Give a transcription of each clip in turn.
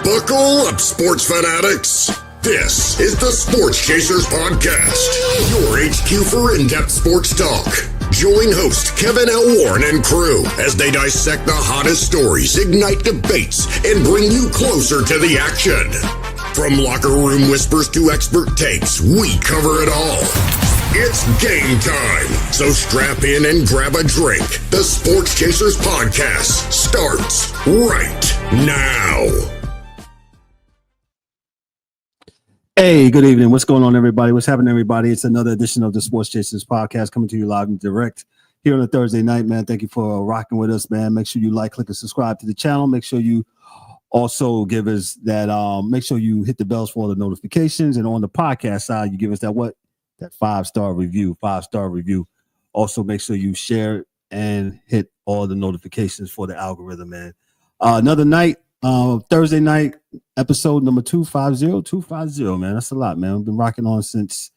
Buckle up, sports fanatics. This is the Sports Chasers Podcast, your HQ for in-depth sports talk. Join host Kevin L. Warren and crew as they dissect the hottest stories, ignite debates, and bring you closer to the action. From locker room whispers to expert takes, we cover it all. It's game time, so strap in and grab a drink. The Sports Chasers Podcast starts right now. Hey, good evening. What's going on, everybody? What's happening, everybody? It's another edition of the Sports Chasers Podcast coming to you live and direct here on a Thursday night, man. Thank you for rocking with us, man. Make sure you like, click, and subscribe to the channel. Make sure you also give us that, make sure you hit the bells for all the notifications. And on the podcast side, you give us that 5-star review. Also, make sure you share and hit all the notifications for the algorithm, man. Another night. Thursday night, episode number 250, man. That's a lot, man. We've been rocking on since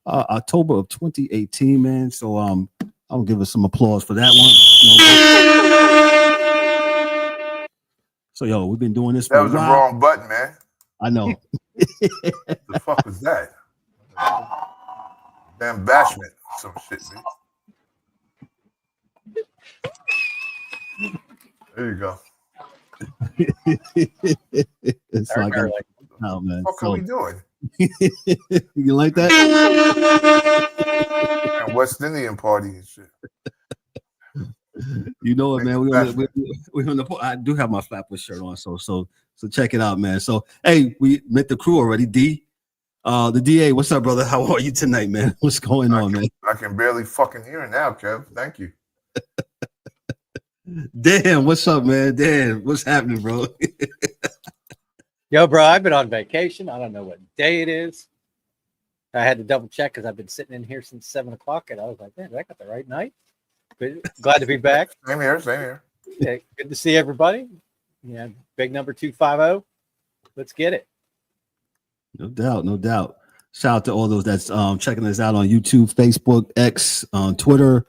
October of 2018, man. So I'll give us some applause for that one. So, we've been doing this for a while. That was the wrong button, man. I know. The fuck was that? Damn bashment. Some shit, man. There you go. It's like, oh man, what are we doing? You like that? And West Indian party and shit. You know it, man. We're on the. I do have my Flatbush shirt on, so check it out, man. So hey, we met the crew already. D, the DA. What's up, brother? How are you tonight, man? What's going on, man? I can barely fucking hear it now, Kev. Thank you. Dan, what's up, man? Dan, what's happening, bro? Yo, bro, I've been on vacation. I don't know what day it is. I had to double check because I've been sitting in here since 7 o'clock, and I was like, man, I got the right night. But glad to be back. Same here. Yeah, good to see everybody. Yeah, big number 250. Let's get it. No doubt. Shout out to all those that's checking us out on YouTube, Facebook, X, Twitter,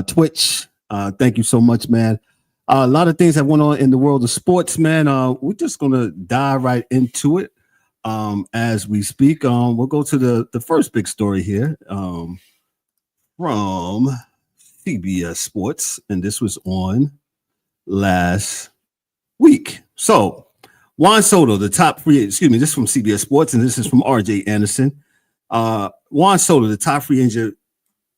Twitch. Thank you so much, man. A lot of things that went on in the world of sports, man. We're just gonna dive right into it as we speak. We'll go to the first big story here from CBS Sports, and this was on last week. So Juan Soto, the top free, this is from CBS Sports, and this is from RJ Anderson. Juan Soto, the top free agent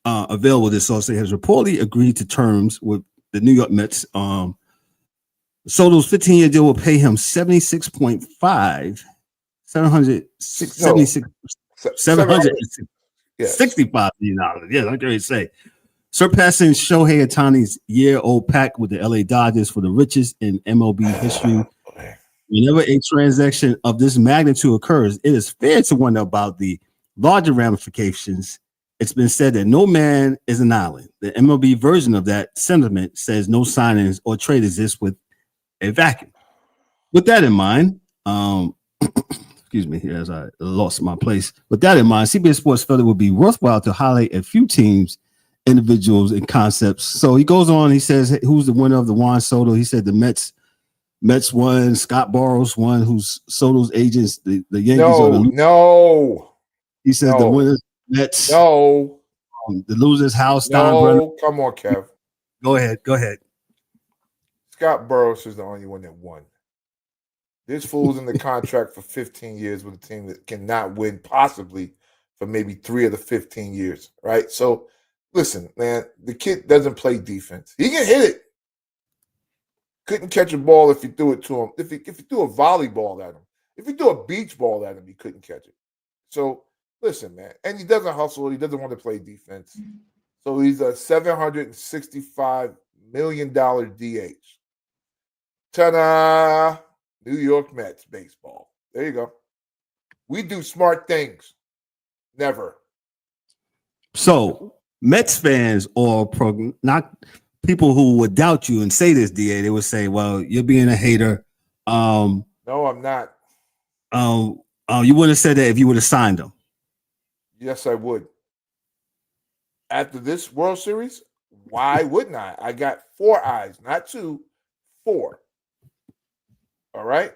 available this offseason, has reportedly agreed to terms with the New York Mets. Soto's 15-year deal will pay him $765 million. Yeah, I'm going to say, surpassing Shohei Ohtani's year-old pact with the LA Dodgers for the richest in MLB history. Whenever a transaction of this magnitude occurs, it is fair to wonder about the larger ramifications. It's been said that no man is an island. The MLB version of that sentiment says no signings or trade exists with a vacuum. With that in mind, excuse me, here as I lost my place. With that in mind, CBS Sports felt it would be worthwhile to highlight a few teams, individuals, and concepts. So he goes on, he says, who's the winner of the Juan Soto? He said the Mets won, Scott Boras won, who's Soto's agents, the Yankees. No. He says the winners. Mets. No. The loser's house. No, come on, Kev. Go ahead. Scott Boras is the only one that won. This fool's in the contract for 15 years with a team that cannot win possibly for maybe 3 of the 15 years, right? So, listen, man, the kid doesn't play defense. He can hit it. Couldn't catch a ball if you threw it to him. If you threw a volleyball at him. If you threw a beach ball at him, he couldn't catch it. So, listen, man, and he doesn't hustle. He doesn't want to play defense. So he's a $765 million DH. Ta-da! New York Mets baseball. There you go. We do smart things. Never. So Mets fans or not people who would doubt you and say this, DA, they would say, well, you're being a hater. No, I'm not. You wouldn't have said that if you would have signed them. Yes, I would. After this World Series, why wouldn't I? I got 4 eyes, not 2, 4. All right?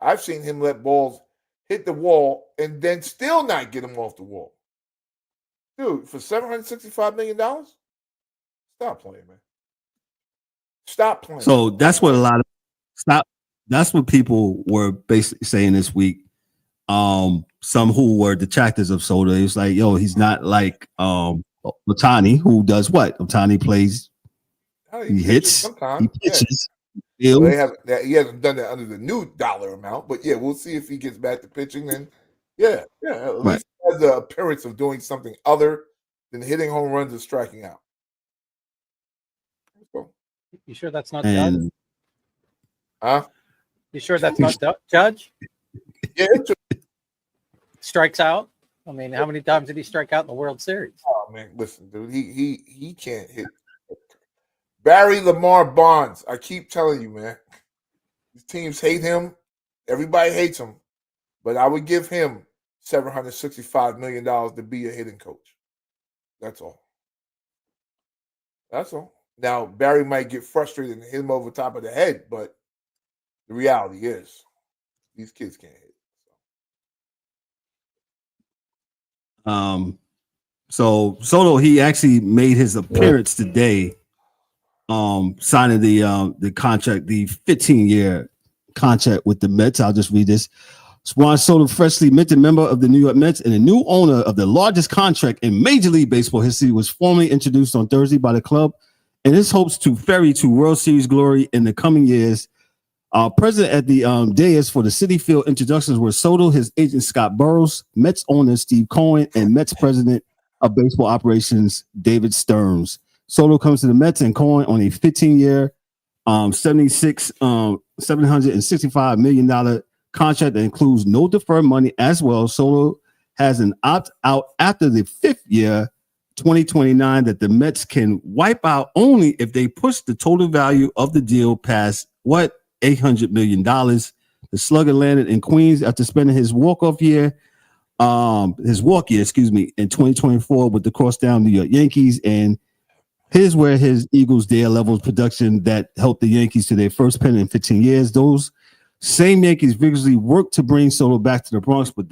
I've seen him let balls hit the wall and then still not get them off the wall. Dude, for $765 million? Stop playing, man. Stop playing. So that's what that's what people were basically saying this week. Some who were detractors of Soto, it was like, yo, he's not like Ohtani, who does what? Ohtani plays, he hits, he pitches. Yeah. Well, he hasn't done that under the new dollar amount, but yeah, we'll see if he gets back to pitching. Then, at least he has the appearance of doing something other than hitting home runs and striking out. You sure that's not Judge? Huh? You sure that's not Judge? Yeah. Strikes out. I mean, how many times did he strike out in the World Series? Oh man, listen, dude, he can't hit. Barry Lamar Bonds. I keep telling you, man. These teams hate him. Everybody hates him, but I would give him $765 million to be a hitting coach. That's all. That's all. Now Barry might get frustrated and hit him over the top of the head, but the reality is, these kids can't hit. So Soto, he actually made his appearance today, signing the contract, the 15-year contract with the Mets. I'll just read this. Juan Soto, freshly minted member of the New York Mets and a new owner of the largest contract in Major League Baseball history, was formally introduced on Thursday by the club and his hopes to ferry to World Series glory in the coming years. Present at the dais for the Citi Field introductions were Soto, his agent Scott Burrows, Mets owner Steve Cohen, and Mets president of baseball operations David Stearns. Soto comes to the Mets and Cohen on a 15-year, $765 million contract that includes no deferred money as well. Soto has an opt-out after the 5th year, 2029, that the Mets can wipe out only if they push the total value of the deal past $800 million. The slugger landed in Queens after spending his walk year, in 2024 with the cross-down New York Yankees, and here's where his Eagles dare levels production that helped the Yankees to their first pennant in 15 years. Those same Yankees vigorously worked to bring Soto back to the Bronx, but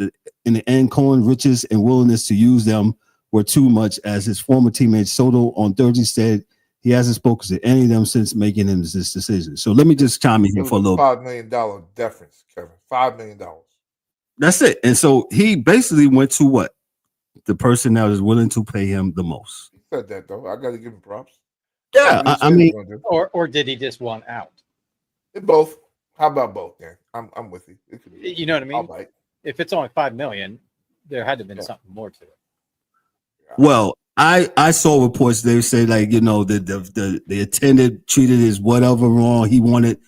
in the end, Cohen riches and willingness to use them were too much, as his former teammate Soto on Thursday said he hasn't spoken to any of them since making this decision. So let me just chime in here for a little $5 million difference, Kevin. $5 million. That's it. And so he basically went to what? The person that was willing to pay him the most. He said that, though. I got to give him props. Yeah, I mean, or did he just want out? Both. How about both, Dan? I'm with you. You know what I mean? If it's only $5 million, there had to have been something more to it. Well, I saw reports they say, like, you know, the attendant treated his whatever wrong. He wanted,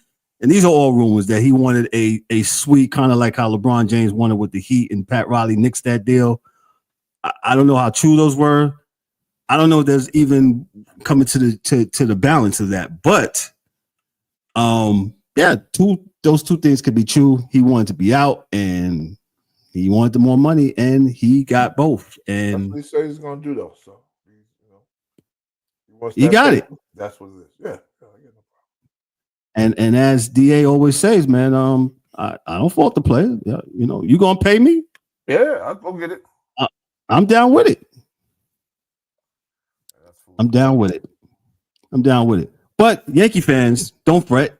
and these are all rumors, that he wanted a suite, kind of like how LeBron James wanted with the Heat and Pat Riley nixed that deal. I don't know how true those were. I don't know if there's even coming to the balance of that. But those two things could be true. He wanted to be out and he wanted the more money, and he got both. And he said he's going to do those. So, he got it. That's what it is. Yeah. And as DA always says, man, I don't fault the player. Yeah, you know, you gonna pay me? Yeah, I'll go get it. I'm down with it. I'm down with it. But Yankee fans, don't fret.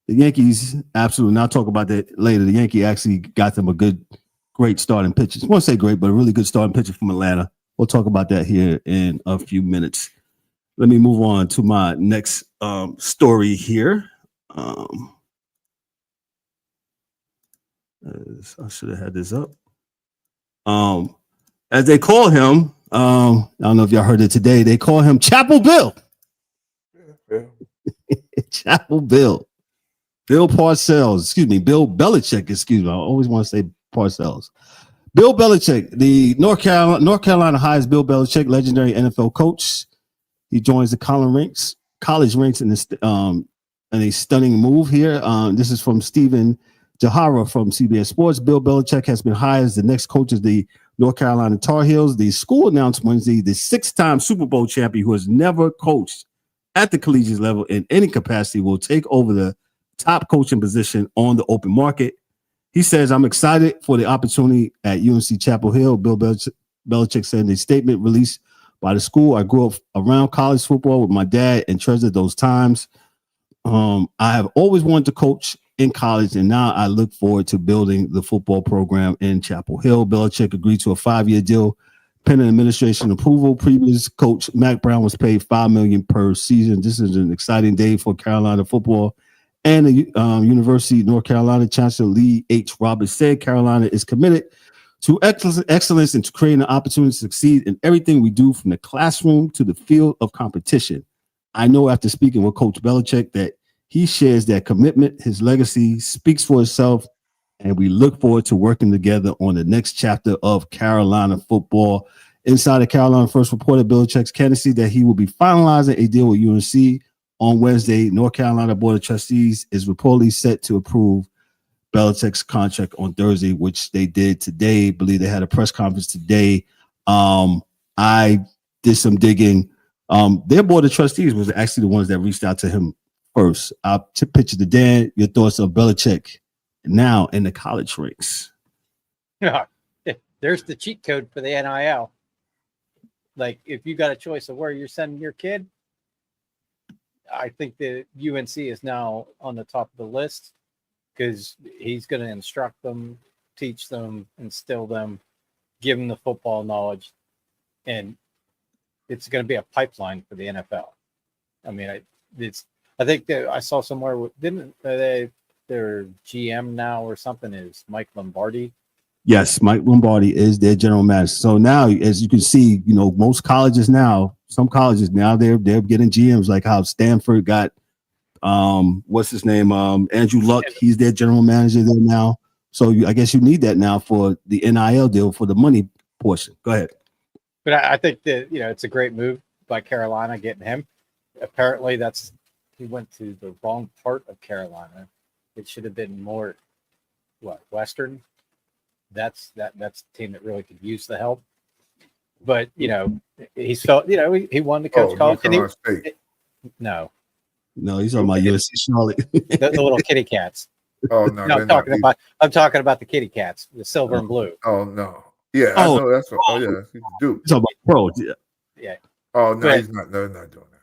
The Yankees, absolutely. And I'll talk about that later. The Yankee actually got them a great starting pitcher. I won't say great, but a really good starting pitcher from Atlanta. We'll talk about that here in a few minutes. Let me move on to my next story here. I should have had this up. As they call him, I don't know if y'all heard it today, they call him Chapel Bill. Yeah. Chapel Bill. Bill Parcells, Bill Belichick, I always want to say Parcells. Bill Belichick, the North Carolina hires Bill Belichick, legendary NFL coach. He joins the college ranks in a stunning move here. This is from Stephen Jahara from CBS Sports. Bill Belichick has been hired as the next coach of the North Carolina Tar Heels. The school announced Wednesday the 6-time Super Bowl champion, who has never coached at the collegiate level in any capacity, will take over the top coaching position on the open market. He says, I'm excited for the opportunity at UNC Chapel Hill. Bill Belichick said in a statement released by the school, I grew up around college football with my dad and treasured those times. I have always wanted to coach in college, and now I look forward to building the football program in Chapel Hill. Belichick agreed to a 5-year deal pending administration approval. Previous coach Mac Brown was paid $5 million per season. This is an exciting day for Carolina football. And the University of North Carolina Chancellor Lee H. Roberts said Carolina is committed to excellence and to creating an opportunity to succeed in everything we do, from the classroom to the field of competition. I know after speaking with Coach Belichick that he shares that commitment. His legacy speaks for itself, and we look forward to working together on the next chapter of Carolina football. Insider Carolina first reported Belichick's candidacy that he will be finalizing a deal with UNC on Wednesday. North Carolina Board of Trustees is reportedly set to approve Belichick's contract on Thursday, which they did today. I believe they had a press conference today. I did some digging. Their Board of Trustees was actually the ones that reached out to him first. I'll pitch it to Dan. Your thoughts on Belichick now in the college ranks? Yeah, there's the cheat code for the NIL. Like, if you got a choice of where you're sending your kid, I think that UNC is now on the top of the list, because he's going to instruct them, teach them, instill them, give them the football knowledge, and it's going to be a pipeline for the NFL. I mean, I think that I saw somewhere, didn't they, their GM now or something is Mike Lombardi? Yes, Mike Lombardi is their general manager. So now, as you can see, most colleges now, some colleges now, they're getting GMs, like how Stanford got what's his name, Andrew Luck. He's their general manager there now. So I guess you need that now for the NIL deal, for the money portion. Go ahead. But I think that it's a great move by Carolina getting him. Apparently, he went to the wrong part of Carolina. It should have been more Western. That's the team that really could use the help. But he's felt he wanted to coach college. No, he's talking about USC Charlotte. the little kitty cats. Oh no, I'm talking about the kitty cats, the silver and blue. Oh no, yeah. I know that's what. Oh yeah, he's Duke. He's talking about pro. Yeah. Oh no, he's not. No, not doing that.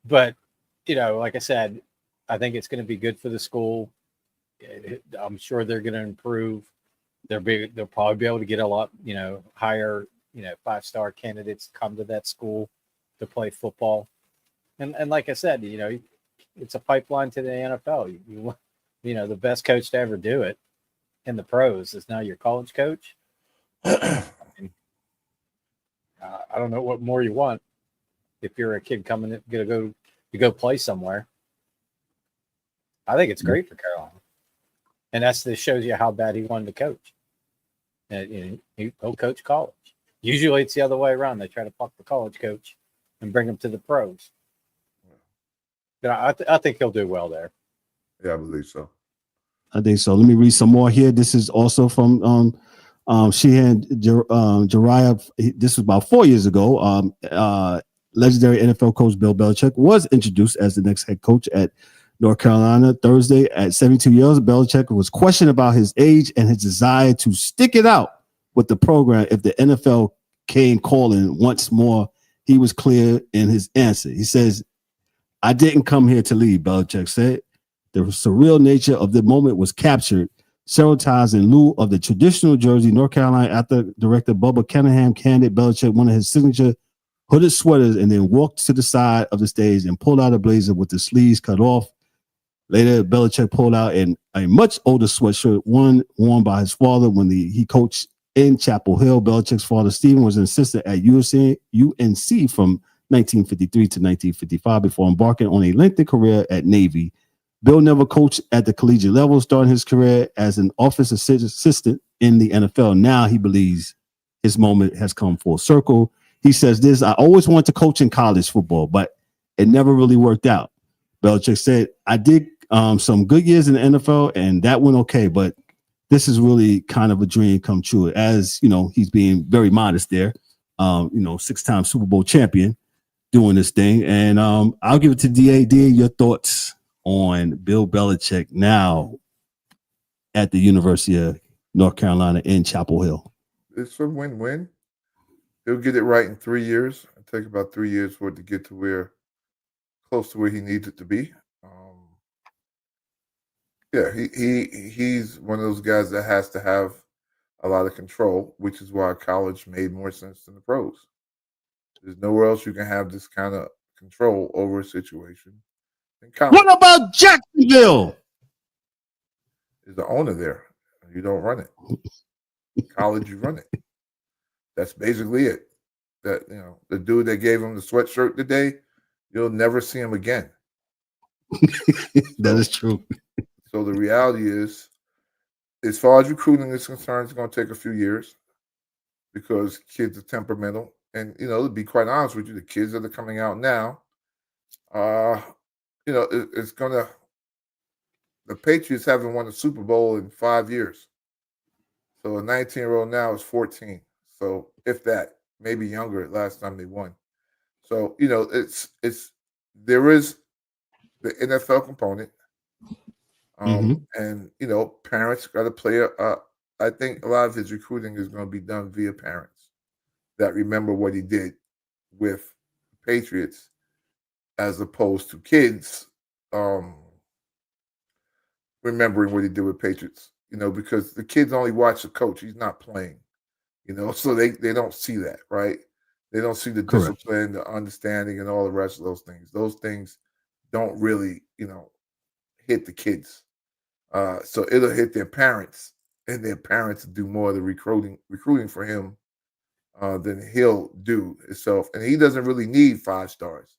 But like I said, I think it's going to be good for the school. I'm sure they're going to improve. They'll probably be able to get a lot, higher, 5-star candidates come to that school to play football. And like I said, it's a pipeline to the NFL. The best coach to ever do it in the pros is now your college coach. I don't know what more you want if you're a kid going to go play somewhere. I think it's great for Carolina. And that shows you how bad he wanted to coach. And he'll coach college. Usually it's the other way around. They try to pluck the college coach and bring him to the pros. But I think he'll do well there. Yeah, I believe so. I think so. Let me read some more here. This is also from Sheehan Jariah. This was about 4 years ago. Legendary NFL coach Bill Belichick was introduced as the next head coach at North Carolina Thursday. At 72 years, Belichick was questioned about his age and his desire to stick it out with the program if the NFL came calling once more. He was clear in his answer. He says, "I didn't come here to lead," Belichick said. The surreal nature of the moment was captured several times in lieu of the traditional jersey. North Carolina athletic director Bubba Kenningham handed Belichick one of his signature hooded sweaters and then walked to the side of the stage and pulled out a blazer with the sleeves cut off. Later, Belichick pulled out a much older sweatshirt, one worn by his father when he coached in Chapel Hill. Belichick's father, Stephen, was an assistant at UNC from 1953 to 1955 before embarking on a lengthy career at Navy. Bill never coached at the collegiate level, starting his career as an office assistant in the NFL. Now he believes his moment has come full circle. He says this, "I always wanted to coach in college football, but it never really worked out." Belichick said, "I did some good years in the NFL, and that went okay, but this is really kind of a dream come true." As he's being very modest there. 6-time Super Bowl champion doing this thing. And I'll give it to DA. DA, your thoughts on Bill Belichick now at the University of North Carolina in Chapel Hill. It's a win-win. He'll get it right in 3 years. It'll take about 3 years for it to get to where close to where he needs it to be. Yeah, he's one of those guys that has to have a lot of control, which is why college made more sense than the pros. There's nowhere else you can have this kind of control over a situation in college. What about Jacksonville? There's the owner there. You don't run it. In college, you run it. That's basically it. That the dude that gave him the sweatshirt today, you'll never see him again. That is true. So the reality is, as far as recruiting is concerned, it's going to take a few years because kids are temperamental. And, to be quite honest with you, the kids that are coming out now, it's going to – the Patriots haven't won a Super Bowl in 5 years. So a 19-year-old now is 14. So if that, maybe younger last time they won. So, there is the NFL component. And, parents got to play I think a lot of his recruiting is going to be done via parents that remember what he did with Patriots as opposed to kids remembering what he did with Patriots, because the kids only watch the coach. He's not playing, so they don't see that, right? They don't see the discipline, the understanding, and all the rest of those things. Those things don't really, hit the kids. So it'll hit their parents, and their parents do more of the recruiting for him than he'll do himself. And he doesn't really need 5 stars.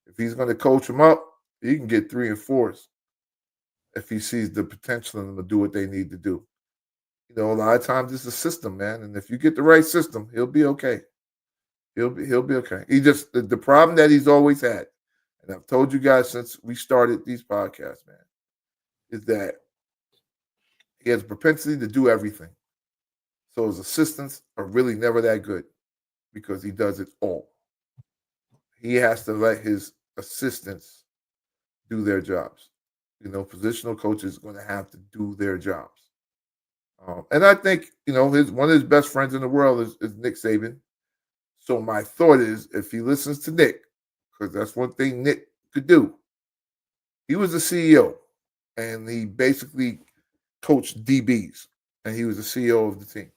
If he's going to coach them up, he can get 3 and 4s if he sees the potential in them to do what they need to do. A lot of times it's a system, man. And if you get the right system, he'll be okay. He'll be okay. He just the problem that he's always had, and I've told you guys since we started these podcasts, man, is that he has a propensity to do everything. So his assistants are really never that good because he does it all. He has to let his assistants do their jobs. Positional coaches are going to have to do their jobs. And I think, one of his best friends in the world is Nick Saban. So my thought is, if he listens to Nick, because that's one thing Nick could do. He was the CEO, and he basically coached DBs, and he was the CEO of the team.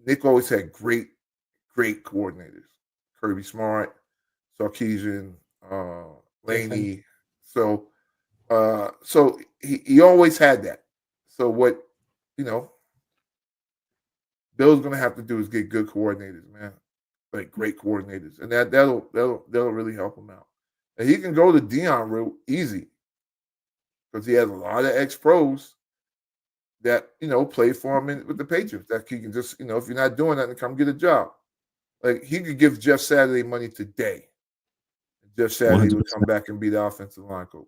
Nick always had great coordinators. Kirby Smart, Sarkisian, Laney. So he always had that. So what, Bill's going to have to do is get good coordinators, man, like great coordinators, and that'll really help him out. And he can go the Dion route easy because he has a lot of ex-pros that play for him with the Patriots. That he can just if you're not doing that, come get a job. Like he could give Jeff Saturday money today. Jeff Saturday 100%. Would come back and be the offensive line coach.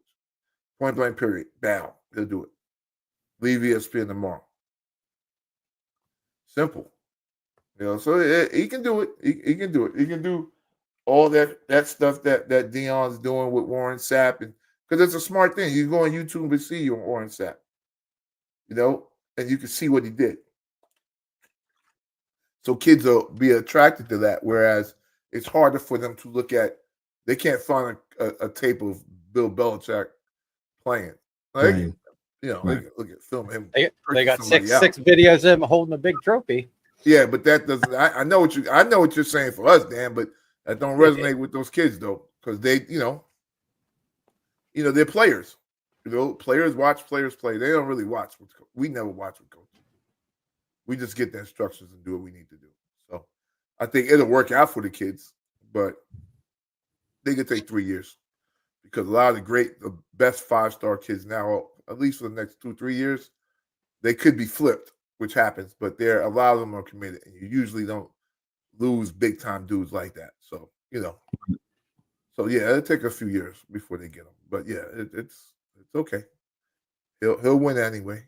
Point blank period. Bow. He'll do it. Leave ESPN tomorrow. Simple. So he can do it. He can do it. He can do all that stuff that Dion's doing with Warren Sapp, and because it's a smart thing. You go on YouTube and see Warren Sapp, and you can see what he did. So kids will be attracted to that, whereas it's harder for them to look at. They can't find a tape of Bill Belichick playing. Like, right. Look at film him. They got six videos of him holding a big trophy. Yeah, but that doesn't. I know what you're saying for us, Dan, but that don't resonate with those kids though, because they, they're players. Players watch players play. They don't really watch. We never watch with coaches. We just get the instructions and do what we need to do. So I think it'll work out for the kids, but they could take 3 years because a lot of the best 5-star kids now, at least for the next 2-3 years, they could be flipped, which happens, but a lot of them are committed, and you usually don't lose big time dudes like that. So, so yeah, it'll take a few years before they get them, but yeah, it's okay. He'll win anyway.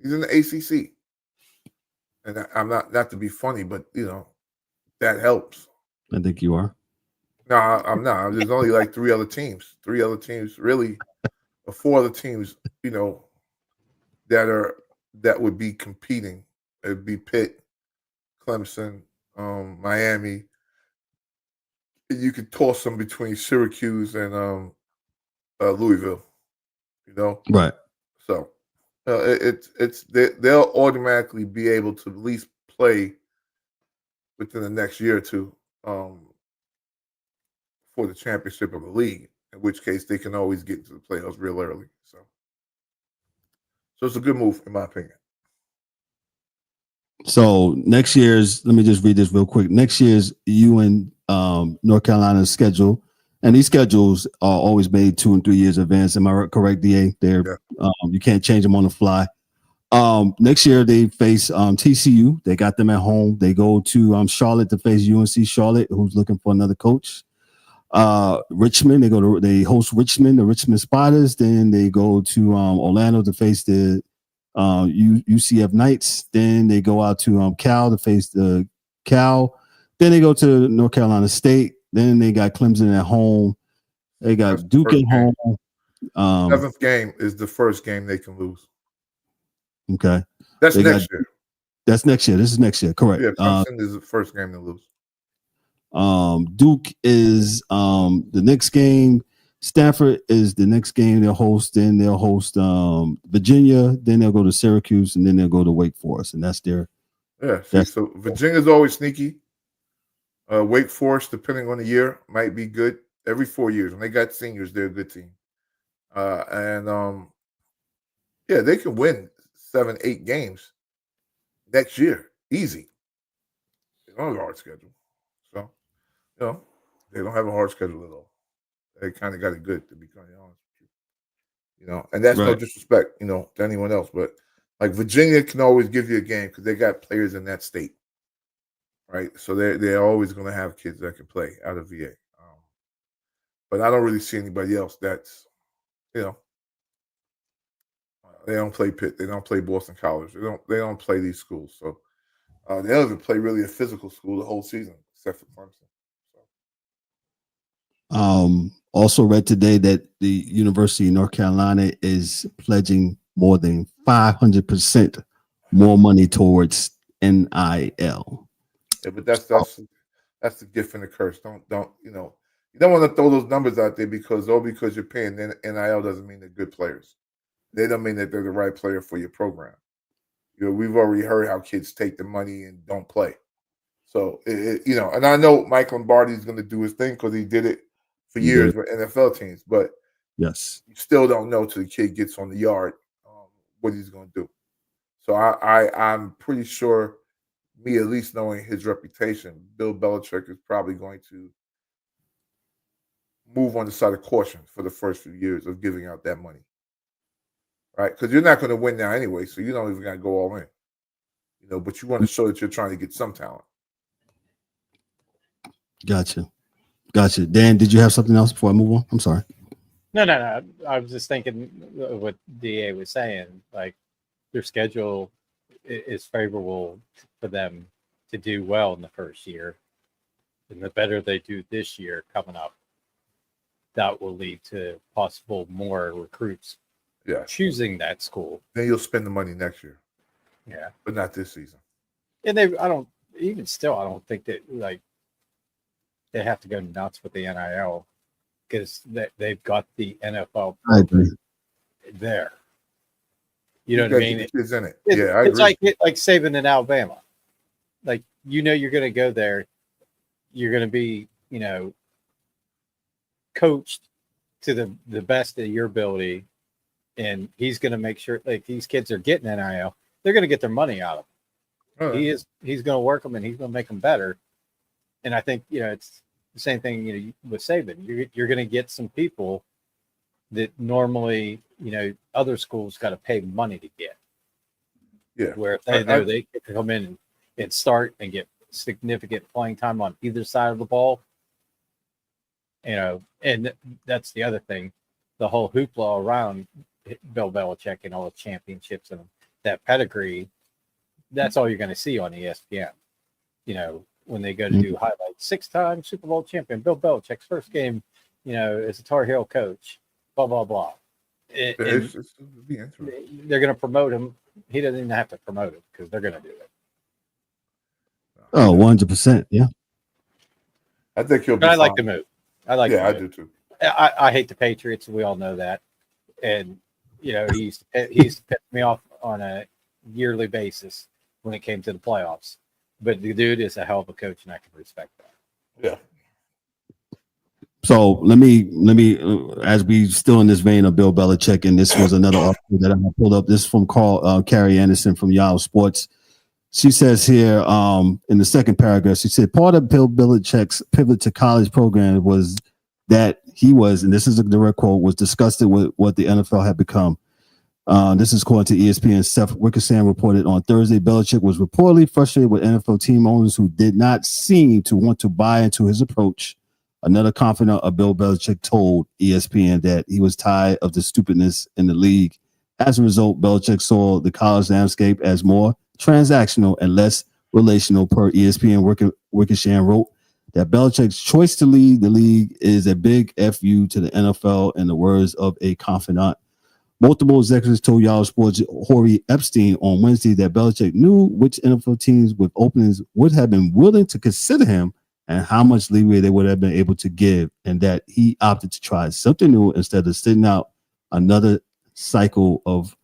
He's in the ACC, and I'm not to be funny, but that helps. I think you are. No, I'm not. There's only like 3 other teams. 3 other teams, really, or 4 other teams, that would be competing. It'd be Pitt, Clemson, Miami. You could toss them between Syracuse and Louisville. You know, Right. so they'll automatically be able to at least play within the next year or two for the championship of the league. In which case, they can always get into the playoffs real early. So it's a good move, in my opinion. So next year's, let me just read this real quick. Next year's UN North Carolina's schedule, and these schedules are always made 2 and 3 years advance. Am I correct, DA? You can't change them on the fly. Next year they face TCU. They got them at home. They go to Charlotte to face UNC Charlotte, who's looking for another coach. Richmond, they host Richmond, the Richmond Spiders. Then they go to Orlando to face the UCF Knights. Then they go out to Cal to face the Cal. Then they go to North Carolina State. Then they got Clemson at home. They got Duke at home. Seventh game is the first game they can lose. Okay. That's next year. That's next year. This is next year. Correct. Yeah, Clemson is the first game to lose. Duke is the next game. Stanford is the next game they'll host. Then they'll host Virginia. Then they'll go to Syracuse, and then they'll go to Wake Forest, and that's their. Yeah. So Virginia's always sneaky. Wake Forest, depending on the year, might be good. Every 4 years, when they got seniors, they're a good team. Yeah, they can win 7-8 games next year, easy. They don't have a hard schedule, so they don't have a hard schedule at all. They kind of got it good, to be kind of honest with you. And that's no disrespect, to anyone else, but like Virginia can always give you a game because they got players in that state, right? So they're always going to have kids that can play out of VA. But I don't really see anybody else that's, they don't play Pitt, they don't play Boston College, they don't play these schools. So they don't even play really a physical school the whole season, except for Clemson. Also read today that the University of North Carolina is pledging more than 500% more money towards NIL. Yeah, but that's the gift and the curse. Don't you don't want to throw those numbers out there because you're paying NIL doesn't mean they're good players. They don't mean that they're the right player for your program. We've already heard how kids take the money and don't play. So and I know Mike Lombardi's going to do his thing because he did it for years with NFL teams, but yes, you still don't know till the kid gets on the yard what he's going to do. So I'm pretty sure, me at least knowing his reputation, Bill Belichick is probably going to move on the side of caution for the first few years of giving out that money, right? Because you're not going to win now anyway, so you don't even got to go all in, but you want to show that you're trying to get some talent. Gotcha. Dan, did you have something else before I move on? I'm sorry. No. I was just thinking what DA was saying. Like, their schedule is favorable for them to do well in the first year. And the better they do this year coming up, that will lead to possible more recruits choosing that school. Then you'll spend the money next year. Yeah. But not this season. And I don't think that, they have to go nuts with the NIL because they've got the NFL program there. You know what I mean? It's in it. I agree. It's like Saban in Alabama. Like, you're going to go there. You're going to be, coached to the best of your ability. And he's going to make sure, like, these kids are getting NIL. They're going to get their money out of them. Right. He's going to work them and he's going to make them better. And I think, it's the same thing, with Saban. You're going to get some people that normally, other schools got to pay money to get. Yeah. Where if they know they can come in and start and get significant playing time on either side of the ball, and that's the other thing, the whole hoopla around Bill Belichick and all the championships and that pedigree, that's all you're going to see on ESPN. When they go to do highlights, 6-time Super Bowl champion Bill Belichick's first game, as a Tar Heel coach, blah, blah, blah. And It'll be interesting. they're going to promote him. He doesn't even have to promote him because they're going to do it. Oh, 100%. Yeah. I think he'll be But I like fine. the move. I do too. I hate the Patriots. We all know that. And, he used to piss me off on a yearly basis when it came to the playoffs. But the dude is a hell of a coach, and I can respect that. Yeah. So let me as we still in this vein of Bill Belichick, and this was another article that I pulled up. This is from Carrie Anderson from Yahoo Sports. She says here in the second paragraph, she said part of Bill Belichick's pivot to college program was that he was, and this is a direct quote, was disgusted with what the NFL had become. This is according to ESPN. Seth Wickersham reported on Thursday Belichick was reportedly frustrated with NFL team owners who did not seem to want to buy into his approach. Another confidant of Bill Belichick told ESPN that he was tired of the stupidness in the league. As a result, Belichick saw the college landscape as more transactional and less relational. Per ESPN, Wickersham wrote that Belichick's choice to lead the league is a big FU to the NFL, in the words of a confidant. Multiple executives told Yahoo Sports' Horry Epstein on Wednesday that Belichick knew which NFL teams with openings would have been willing to consider him and how much leeway they would have been able to give, and that he opted to try something new instead of sitting out another cycle of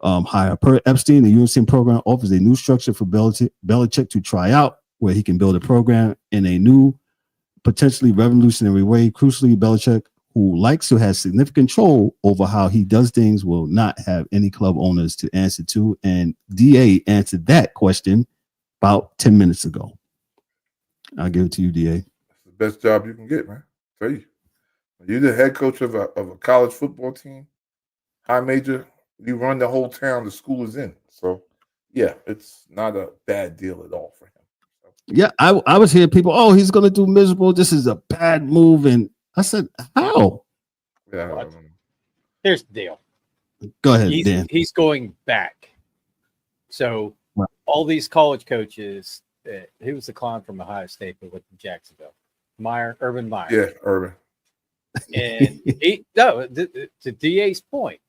hire. Per Epstein, the UNC program offers a new structure for Belichick to try out, where he can build a program in a new, potentially revolutionary way. Crucially, Belichick, who likes to have significant control over how he does things, will not have any club owners to answer to. And DA answered that question about 10 minutes ago. I'll give it to you, DA. It's the best job you can get, man. I tell you. When you're the head coach of a college football team, high major, you run the whole town the school is in. So, yeah, it's not a bad deal at all for him. So. Yeah, I was hearing people, oh, he's going to do miserable. This is a bad move. And I said, how? Yeah. Here's the deal. Go ahead, Dan. He's going back. So all these college coaches, he was the clown from Ohio State, but with Jacksonville. Urban Meyer. Yeah, Urban. And to DA's point,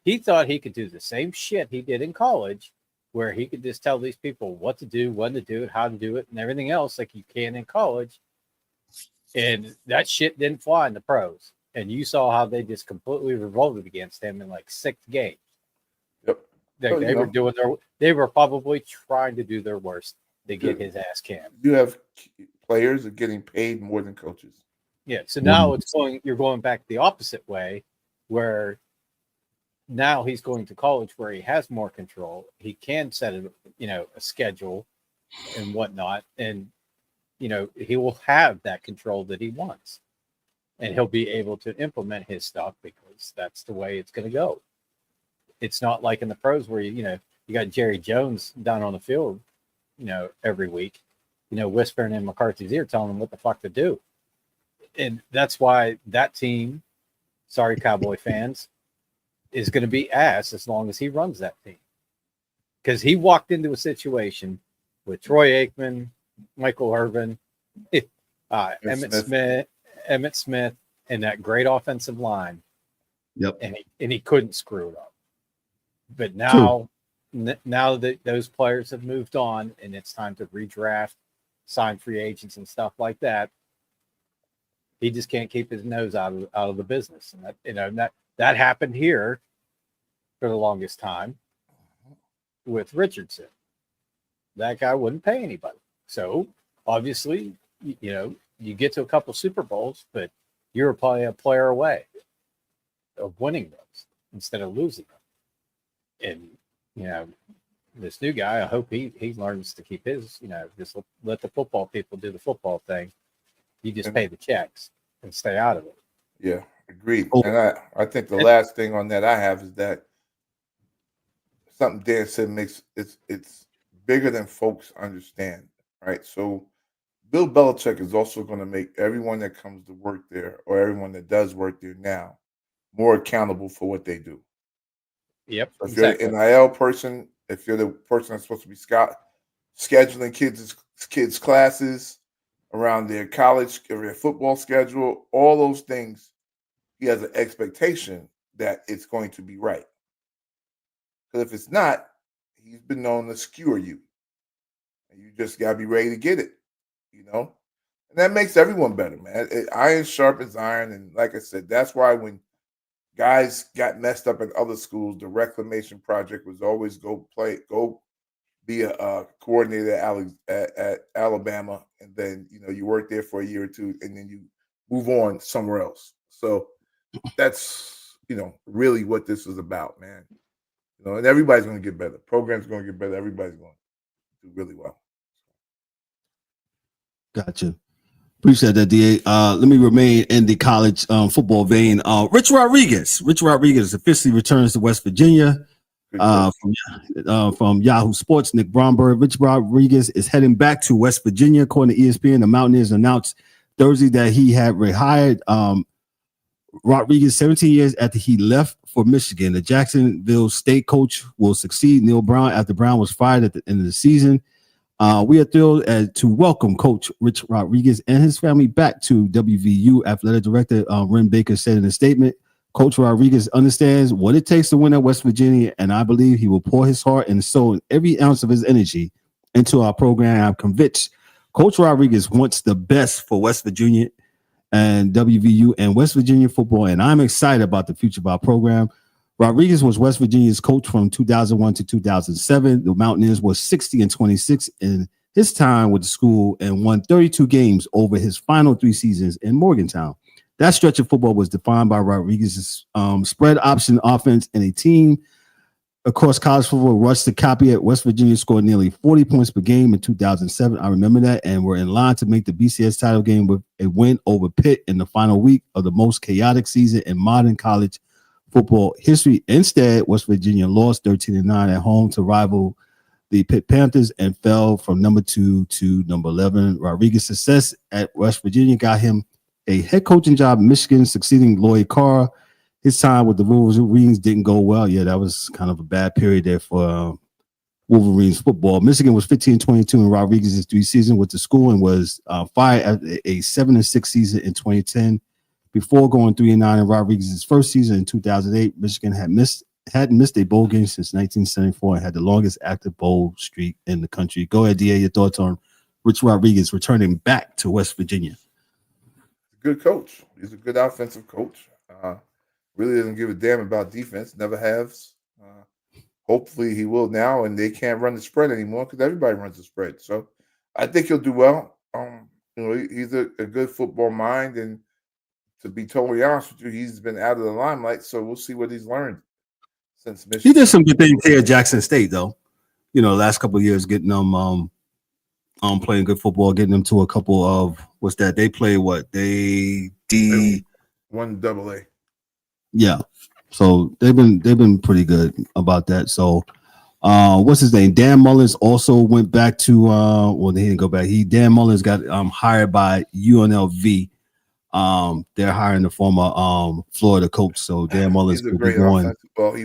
he thought he could do the same shit he did in college, where he could just tell these people what to do, when to do it, how to do it, and everything else like you can in college. And that shit didn't fly in the pros. And you saw how they just completely revolted against him in like 6 games. Yep. They were probably trying to do their worst to get his ass canned. You have players that are getting paid more than coaches. Yeah. So now you're going back the opposite way, where now he's going to college where he has more control. He can set a schedule and whatnot. And he will have that control that he wants, and he'll be able to implement his stuff because that's the way it's going to go. It's not like in the pros where you got Jerry Jones down on the field, every week, whispering in McCarthy's ear, telling him what the fuck to do. And that's why that team, sorry, Cowboy fans, is going to be ass as long as he runs that team. Because he walked into a situation with Troy Aikman, Michael Irvin, Emmitt Smith, and that great offensive line. Yep. And he couldn't screw it up. But now that those players have moved on and it's time to redraft, sign free agents and stuff like that, he just can't keep his nose out of the business. And that happened here for the longest time with Richardson. That guy wouldn't pay anybody. So obviously, you get to a couple Super Bowls, but you're probably a player away of winning those instead of losing them. And, this new guy, I hope he learns to keep his, just let the football people do the football thing. You just pay the checks and stay out of it. Yeah, agreed. And I think the last thing on that I have is that something Dan said makes it's bigger than folks understand, right? So Bill Belichick is also going to make everyone that comes to work there or everyone that does work there now more accountable for what they do. Yep. So if you're an NIL person, if you're the person that's supposed to be scheduling kids' classes around their college or their football schedule, all those things, he has an expectation that it's going to be right. Because if it's not, he's been known to skewer you. And you just got to be ready to get it, you know? And that makes everyone better, man. Iron sharpens iron. And like I said, that's why when guys got messed up in other schools, the reclamation project was always go be a coordinator at Alabama. And then, you work there for a year or two, and then you move on somewhere else. So that's, really what this is about, man. And everybody's going to get better. Program's going to get better. Everybody's going to do really well. Gotcha. Appreciate that, DA. Let me remain in the college football vein. Rich Rodriguez officially returns to West Virginia from Yahoo Sports. Nick Bromberg. Rich Rodriguez is heading back to West Virginia. According to ESPN, the Mountaineers announced Thursday that he had rehired Rodriguez 17 years after he left for Michigan. The Jacksonville State coach will succeed Neil Brown after Brown was fired at the end of the season. We are thrilled to welcome Coach Rich Rodriguez and his family back to WVU. Athletic Director Ren Baker said in a statement, Coach Rodriguez understands what it takes to win at West Virginia, and I believe he will pour his heart and soul and every ounce of his energy into our program. I'm convinced Coach Rodriguez wants the best for West Virginia and WVU and West Virginia football, and I'm excited about the future of our program. Rodriguez was West Virginia's coach from 2001 to 2007. The Mountaineers were 60-26 in his time with the school and won 32 games over his final 3 seasons in Morgantown. That stretch of football was defined by Rodriguez's spread option offense, and a team across college football rushed to copy it. West Virginia scored nearly 40 points per game in 2007. I remember that, and were in line to make the BCS title game with a win over Pitt in the final week of the most chaotic season in modern college football history. Instead, West Virginia lost 13-9 at home to rival the Pitt Panthers and fell from number 2 to number 11. Rodriguez's success at West Virginia got him a head coaching job in Michigan, succeeding Lloyd Carr. His time with the Wolverines didn't go well. Yeah, that was kind of a bad period there for Wolverines football. Michigan was 15-22 in Rodriguez's 3 seasons with the school and was fired after a 7-6 season in 2010. Before going 3-9 in Rodriguez's first season in 2008, Michigan hadn't missed a bowl game since 1974 and had the longest active bowl streak in the country. Go ahead, DA, your thoughts on Rich Rodriguez returning back to West Virginia. Good coach. He's a good offensive coach. Really doesn't give a damn about defense. Never has. Hopefully he will now, and they can't run the spread anymore because everybody runs the spread. So I think he'll do well. He's a good football mind, and to be totally honest with you, he's been out of the limelight. So we'll see what he's learned since Michigan. He did some good things here at Jackson State, though. Last couple of years, getting them playing good football, getting them to a couple of what's that? They play what? They one AA. Yeah. So they've been pretty good about that. So what's his name? Dan Mullins also went back to he didn't go back. Dan Mullins got hired by UNLV. They're hiring the former Florida coach. So Dan Mullins he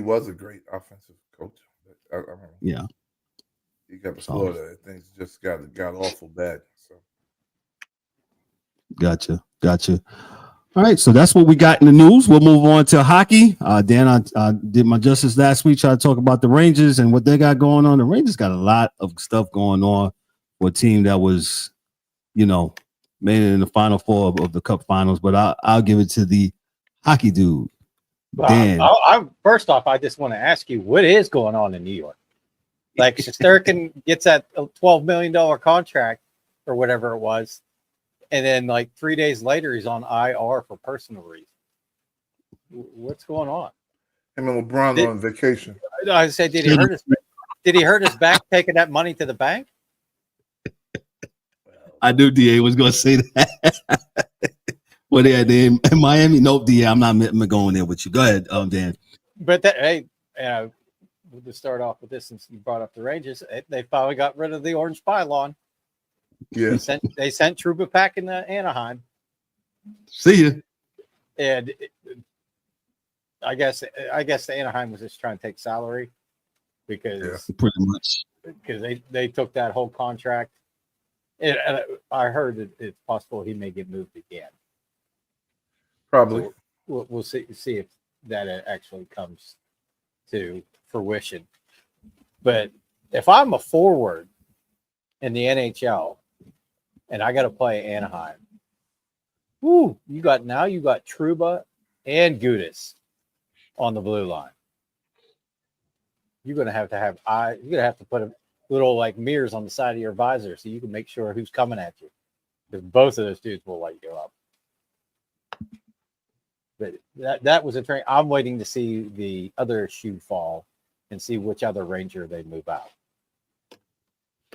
was a great offensive coach. Yeah. He got to Florida. Things just got awful bad. So Gotcha. All right, so that's what we got in the news. We'll move on to hockey. Dan, I did my justice last week, try to talk about the Rangers and what they got going on. The Rangers got a lot of stuff going on for a team that was, made it in the Final Four of the Cup Finals. But I'll give it to the hockey dude, Dan. First off, I just want to ask you, what is going on in New York? Like Shesterkin gets that $12 million contract or whatever it was. And then, 3 days later, he's on IR for personal reasons. What's going on? Him and LeBron on vacation. I said, did he hurt his back taking that money to the bank? I knew DA was going to say that. Well, they in Miami. Nope, DA. I'm not going there with you. Go ahead, Dan. But we'll just start off with this since you brought up the Rangers. They finally got rid of the orange pylon. Yeah, they sent Trouba back in Anaheim. See you. And I guess the Anaheim was just trying to take salary because pretty much because they took that whole contract. And I heard that it's possible he may get moved again. Probably. So we'll see if that it actually comes to fruition. But if I'm a forward in the NHL and I got to play Anaheim, you got Trouba and Gudis on the blue line. You're gonna have to put a little like mirrors on the side of your visor so you can make sure who's coming at you, because both of those dudes will light you up. But that was a train. I'm waiting to see the other shoe fall and see which other Ranger they move out.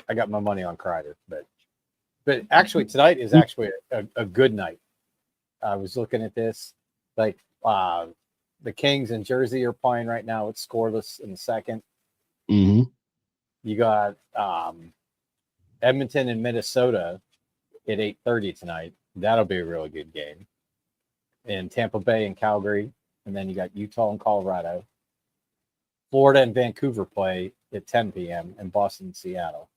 I got my money on Kreider, but actually tonight is actually a good night. I was looking at this, like the Kings in Jersey are playing right now. It's scoreless in the second. Mm-hmm. You got Edmonton and Minnesota at 8:30 tonight. That'll be a really good game. And Tampa Bay and Calgary, and then you got Utah and Colorado. Florida and Vancouver play at 10 p.m. and Boston and Seattle.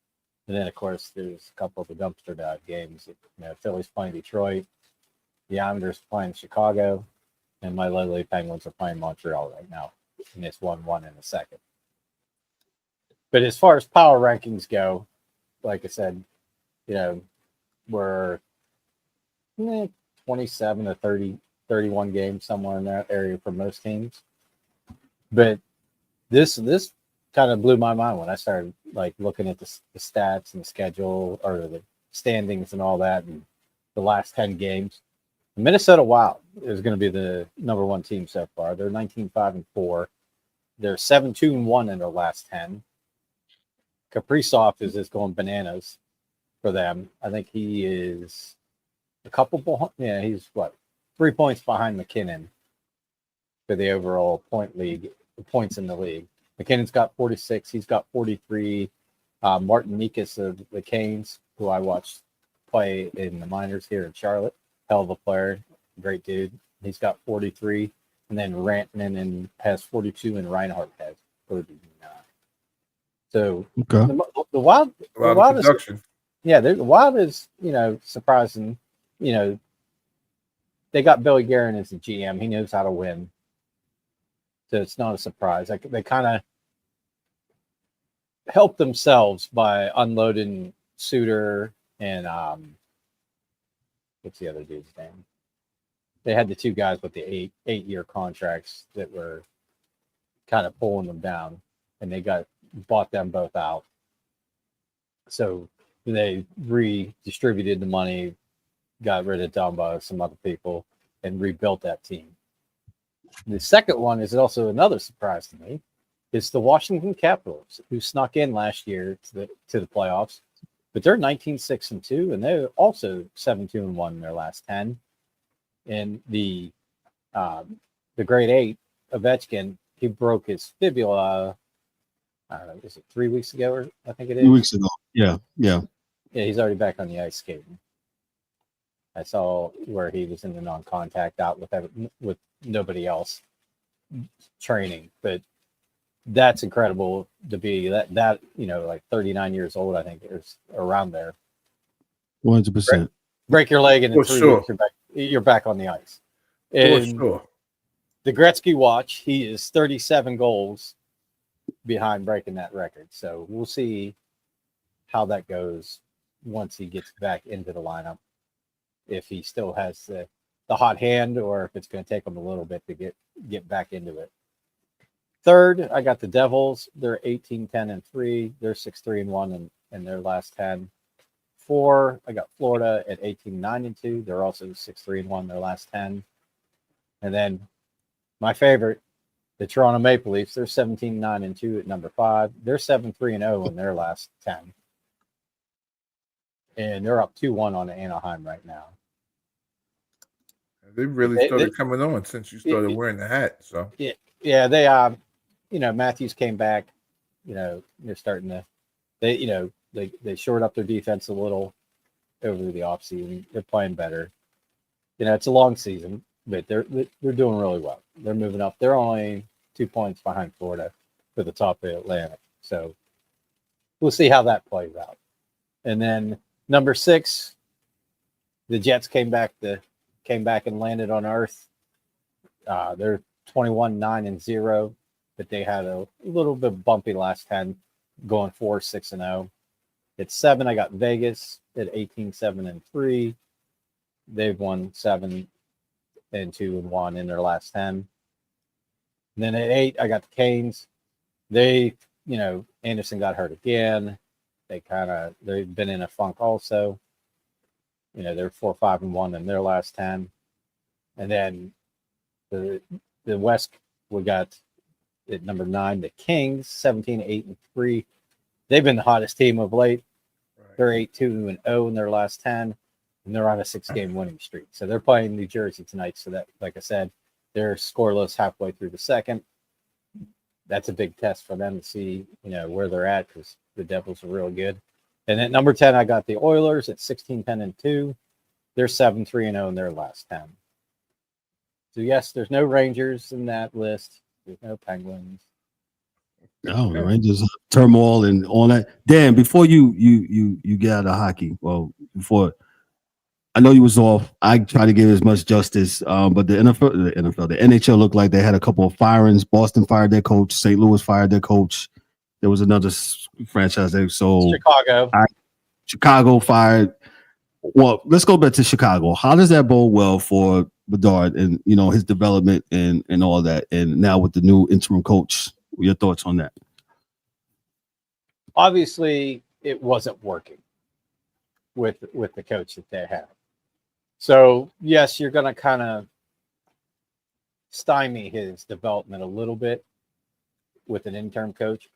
And then, of course, there's a couple of the dumpster dive games. Philly's playing Detroit. The Islanders playing Chicago. And my lovely Penguins are playing Montreal right now. And it's 1-1 in the second. But as far as power rankings go, like I said, we're 27 to 30, 31 games, somewhere in that area for most teams. But this kind of blew my mind when I started like looking at the stats and the schedule, or the standings and all that, and the last 10 games. The Minnesota Wild is going to be the number one team so far. They're 19-5-4. They're 7-2-1 in their last 10. Kaprizov is just going bananas for them. I think he is a couple. He's 3 points behind McKinnon for the overall points in the league. McKinnon's got 46. He's got 43. Martin Nikas of the Canes, who I watched play in the minors here in Charlotte, hell of a player, great dude. He's got 43. And then Rantanen has 42, and Reinhardt has 39. So okay. The Wild, a lot of production. The Wild is, surprising. They got Billy Guerin as the GM. He knows how to win. So it's not a surprise. They kind of helped themselves by unloading Suter and what's the other dude's name? They had the two guys with the eight-year contracts that were kind of pulling them down, and they bought them both out. So they redistributed the money, got rid of Dumba, some other people, and rebuilt that team. The second one is also another surprise to me. It's the Washington Capitals, who snuck in last year to the playoffs, but they're 19-6-2, and they're also 7-2-1 in their last 10. And the grade 8, Ovechkin, he broke his fibula. I don't know, is it 3 weeks ago, or I think it is? 2 weeks ago. Yeah. Yeah, he's already back on the ice skating. I saw where he was in the non-contact out with nobody else training, but that's incredible to be that like 39 years old, I think, is around there. 100%. Break your leg, and in 3 weeks you're back on the ice. And the Gretzky watch, he is 37 goals behind breaking that record. So we'll see how that goes once he gets back into the lineup. If he still has the hot hand, or if it's going to take him a little bit to get back into it. Third, I got the Devils. They're 18-10-3. They're 6-3-1 in their last 10. 4, I got Florida at 18-9-2. They're also 6-3-1 in their last 10. And then my favorite, the Toronto Maple Leafs. They're 17-9-2 at number 5. They're 7-3-0 in their last 10. And they're up 2-1 on Anaheim right now. They really started coming on since you started wearing the hat. So yeah, they Matthews came back. They're starting to they shored up their defense a little over the offseason. They're playing better. It's a long season, but they're doing really well. They're moving up. They're only 2 points behind Florida for the top of the Atlantic. So we'll see how that plays out. And then number 6, the Jets came back and landed on Earth. They're 21-9-0, but they had a little bit bumpy last 10, going 4-6-0. At 7, I got Vegas at 18-7-3. They've won 7-2-1 in their last 10. And then at 8, I got the Canes. They, Anderson got hurt again. They've been in a funk also. They're 4-5-1 in their last 10. And then the West, we got at number 9, the Kings, 17-8-3. They've been the hottest team of late. Right. They're 8-2-0 in their last 10, and they're on a 6-game winning streak. So they're playing New Jersey tonight. So that, like I said, they're scoreless halfway through the second. That's a big test for them to see, where they're at, because the Devils are real good. And at number 10, I got the Oilers at 16-10-2. They're 7-3-0 in their last 10. So yes, there's no Rangers in that list. There's no Penguins. No, the Rangers turmoil and all that. Dan, before you get out of hockey, before I know you was off, I try to give as much justice. But the NHL looked like they had a couple of firings. Boston fired their coach. St. Louis fired their coach. There was another franchise there. So Chicago fired. Well, let's go back to Chicago. How does that bode well for Bedard and his development and all that? And now with the new interim coach, your thoughts on that? Obviously, it wasn't working with the coach that they have. So yes, you're going to kind of stymie his development a little bit with an interim coach,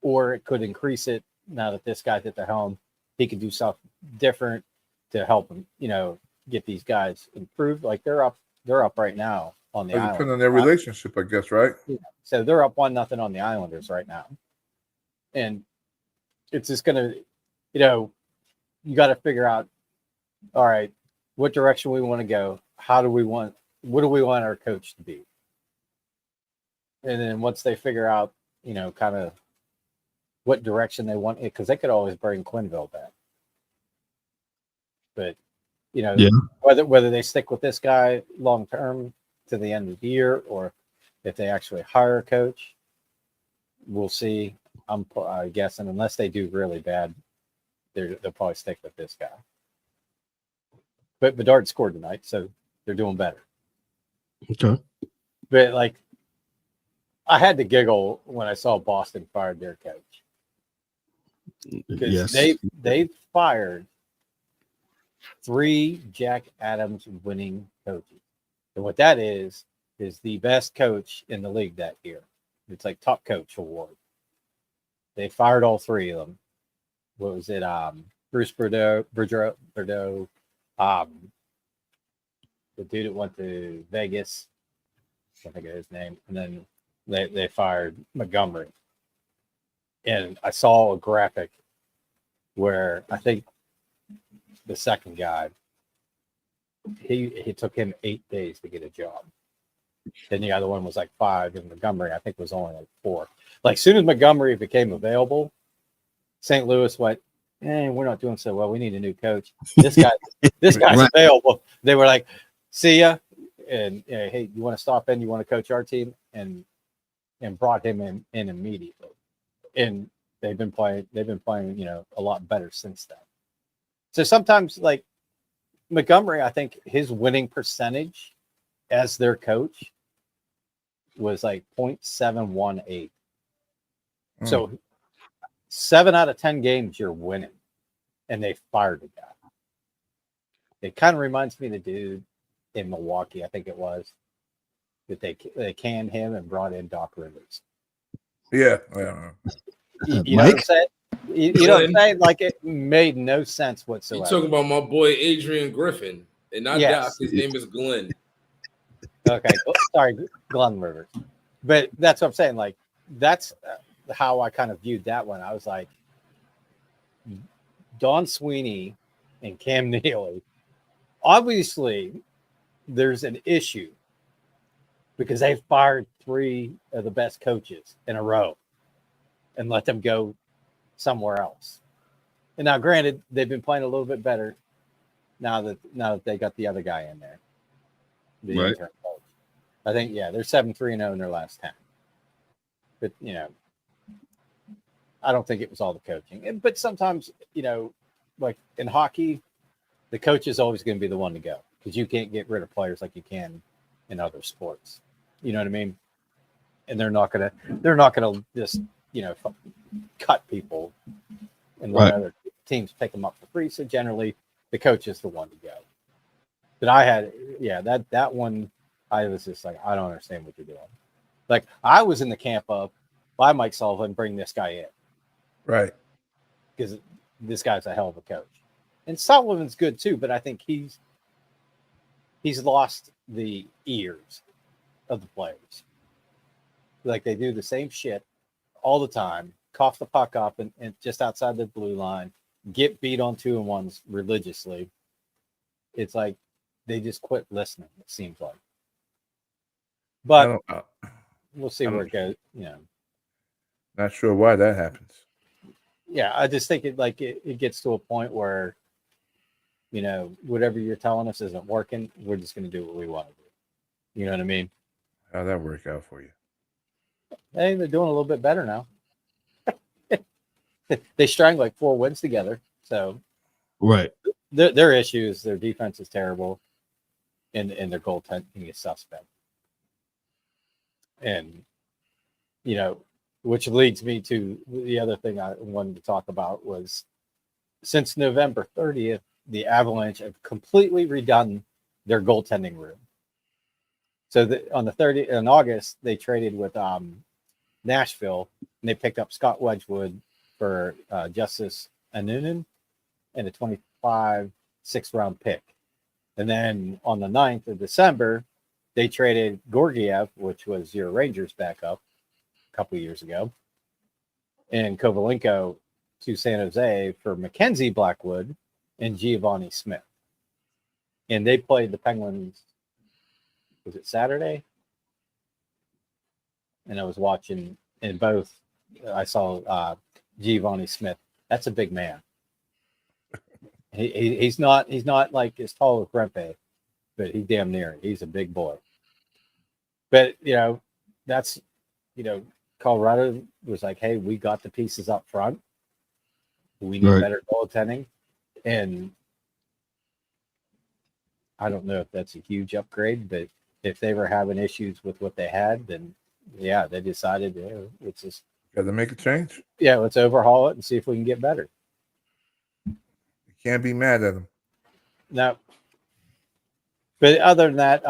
or it could increase it now that this guy's at the helm. He could do something different to help him, get these guys improved. Like they're up right now on the island. Depending on their relationship, I guess, right? Yeah. So they're up 1-0 on the Islanders right now. And it's just gonna, you got to figure out, all right, what direction we want to go. What do we want our coach to be? And then once they figure out, kind of what direction they want it, because they could always bring Quenneville back. But whether they stick with this guy long term to the end of the year, or if they actually hire a coach, we'll see. I'm guessing unless they do really bad, they'll probably stick with this guy. But Bedard scored tonight, so they're doing better. Okay. But I had to giggle when I saw Boston fired their coach, because they fired 3 Jack Adams winning coaches. And what that is the best coach in the league that year. It's like top coach award. They fired all 3 of them. What was it? Bruce Bordeaux, the dude that went to Vegas. I think of his name. And then they fired Montgomery. And I saw a graphic where I think the second guy, he took him 8 days to get a job. Then the other one was 5, and Montgomery, I think, was only 4. As soon as Montgomery became available, St. Louis went, we're not doing so well. We need a new coach. This guy's right. Available. They were like, see ya. And hey, you want to stop in? You want to coach our team? And brought him in immediately. And they've been playing, a lot better since then. So sometimes Montgomery, I think his winning percentage as their coach was 0.718. So 7 out of 10 games you're winning, and they fired the guy. It kind of reminds me of the dude in Milwaukee, I think it was, that they canned him and brought in Doc Rivers. Yeah. You know what I'm saying? You know what I'm saying? It made no sense whatsoever. You talking about my boy Adrian Griffin, and not Doc. His name is Glenn. Okay, sorry, Glenn Rivers. But that's what I'm saying. That's how I kind of viewed that one. I was like, Don Sweeney and Cam Neely, obviously there's an issue because they've fired 3 of the best coaches in a row and let them go somewhere else. And now, granted, they've been playing a little bit better now that they got the other guy in there, the intern coach. I think, yeah, they're 7-3-0 in their last 10. But, I don't think it was all the coaching. But sometimes, like in hockey, the coach is always going to be the one to go because you can't get rid of players like you can in other sports. You know what I mean? And they're not gonna just cut people and let other teams pick them up for free. So generally, the coach is the one to go. But I had, that one, I was just like, I don't understand what you're doing. Like I was in the camp of, why Mike Sullivan bring this guy in? Right. Because this guy's a hell of a coach. And Sullivan's good too, but I think he's lost the ears of the players. Like they do the same shit all the time, cough the puck up and just outside the blue line, get beat on 2-on-1s religiously. It's like they just quit listening, it seems like. But we'll see where it goes. Not sure why that happens. Yeah, I just think it gets to a point where, whatever you're telling us isn't working. We're just going to do what we want to do. You know what I mean? How'd that work out for you? Hey, they're doing a little bit better now. They strung like 4 wins together. So, right. Their issues, their defense is terrible, and their goaltending is suspect. And, which leads me to the other thing I wanted to talk about was since November 30th, the Avalanche have completely redone their goaltending room. So on the 30th in August, they traded with Nashville, and they picked up Scott Wedgwood for Justice Anunin and a 25 6th-round pick. And then on the 9th of December, they traded Georgiev, which was your Rangers backup a couple of years ago, and Kovalenko to San Jose for Mackenzie Blackwood and Giovanni Smith. And they played the Penguins, was it Saturday? And I was watching in both. I saw Giovanni Smith. That's a big man. He's not like as tall as Rempe, but he's damn near. He's a big boy. But that's Colorado was like, hey, we got the pieces up front. We need better goaltending, and I don't know if that's a huge upgrade, but if they were having issues with what they had, then yeah, they decided let's just got to make a change. Yeah, let's overhaul it and see if we can get better. You can't be mad at them. No, but other than that,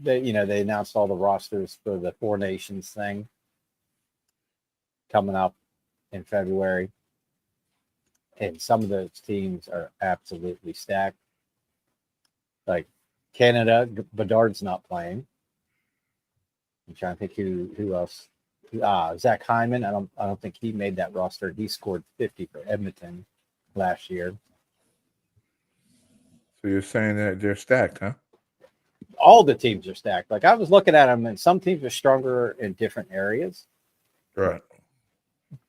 they announced all the rosters for the Four Nations thing coming up in February, and some of those teams are absolutely stacked. Like Canada, Bedard's not playing. I'm trying to think who else. Zach Hyman. I don't think he made that roster. He scored 50 for Edmonton last year. So you're saying that they're stacked, huh? All the teams are stacked. Like I was looking at them, and some teams are stronger in different areas. Right.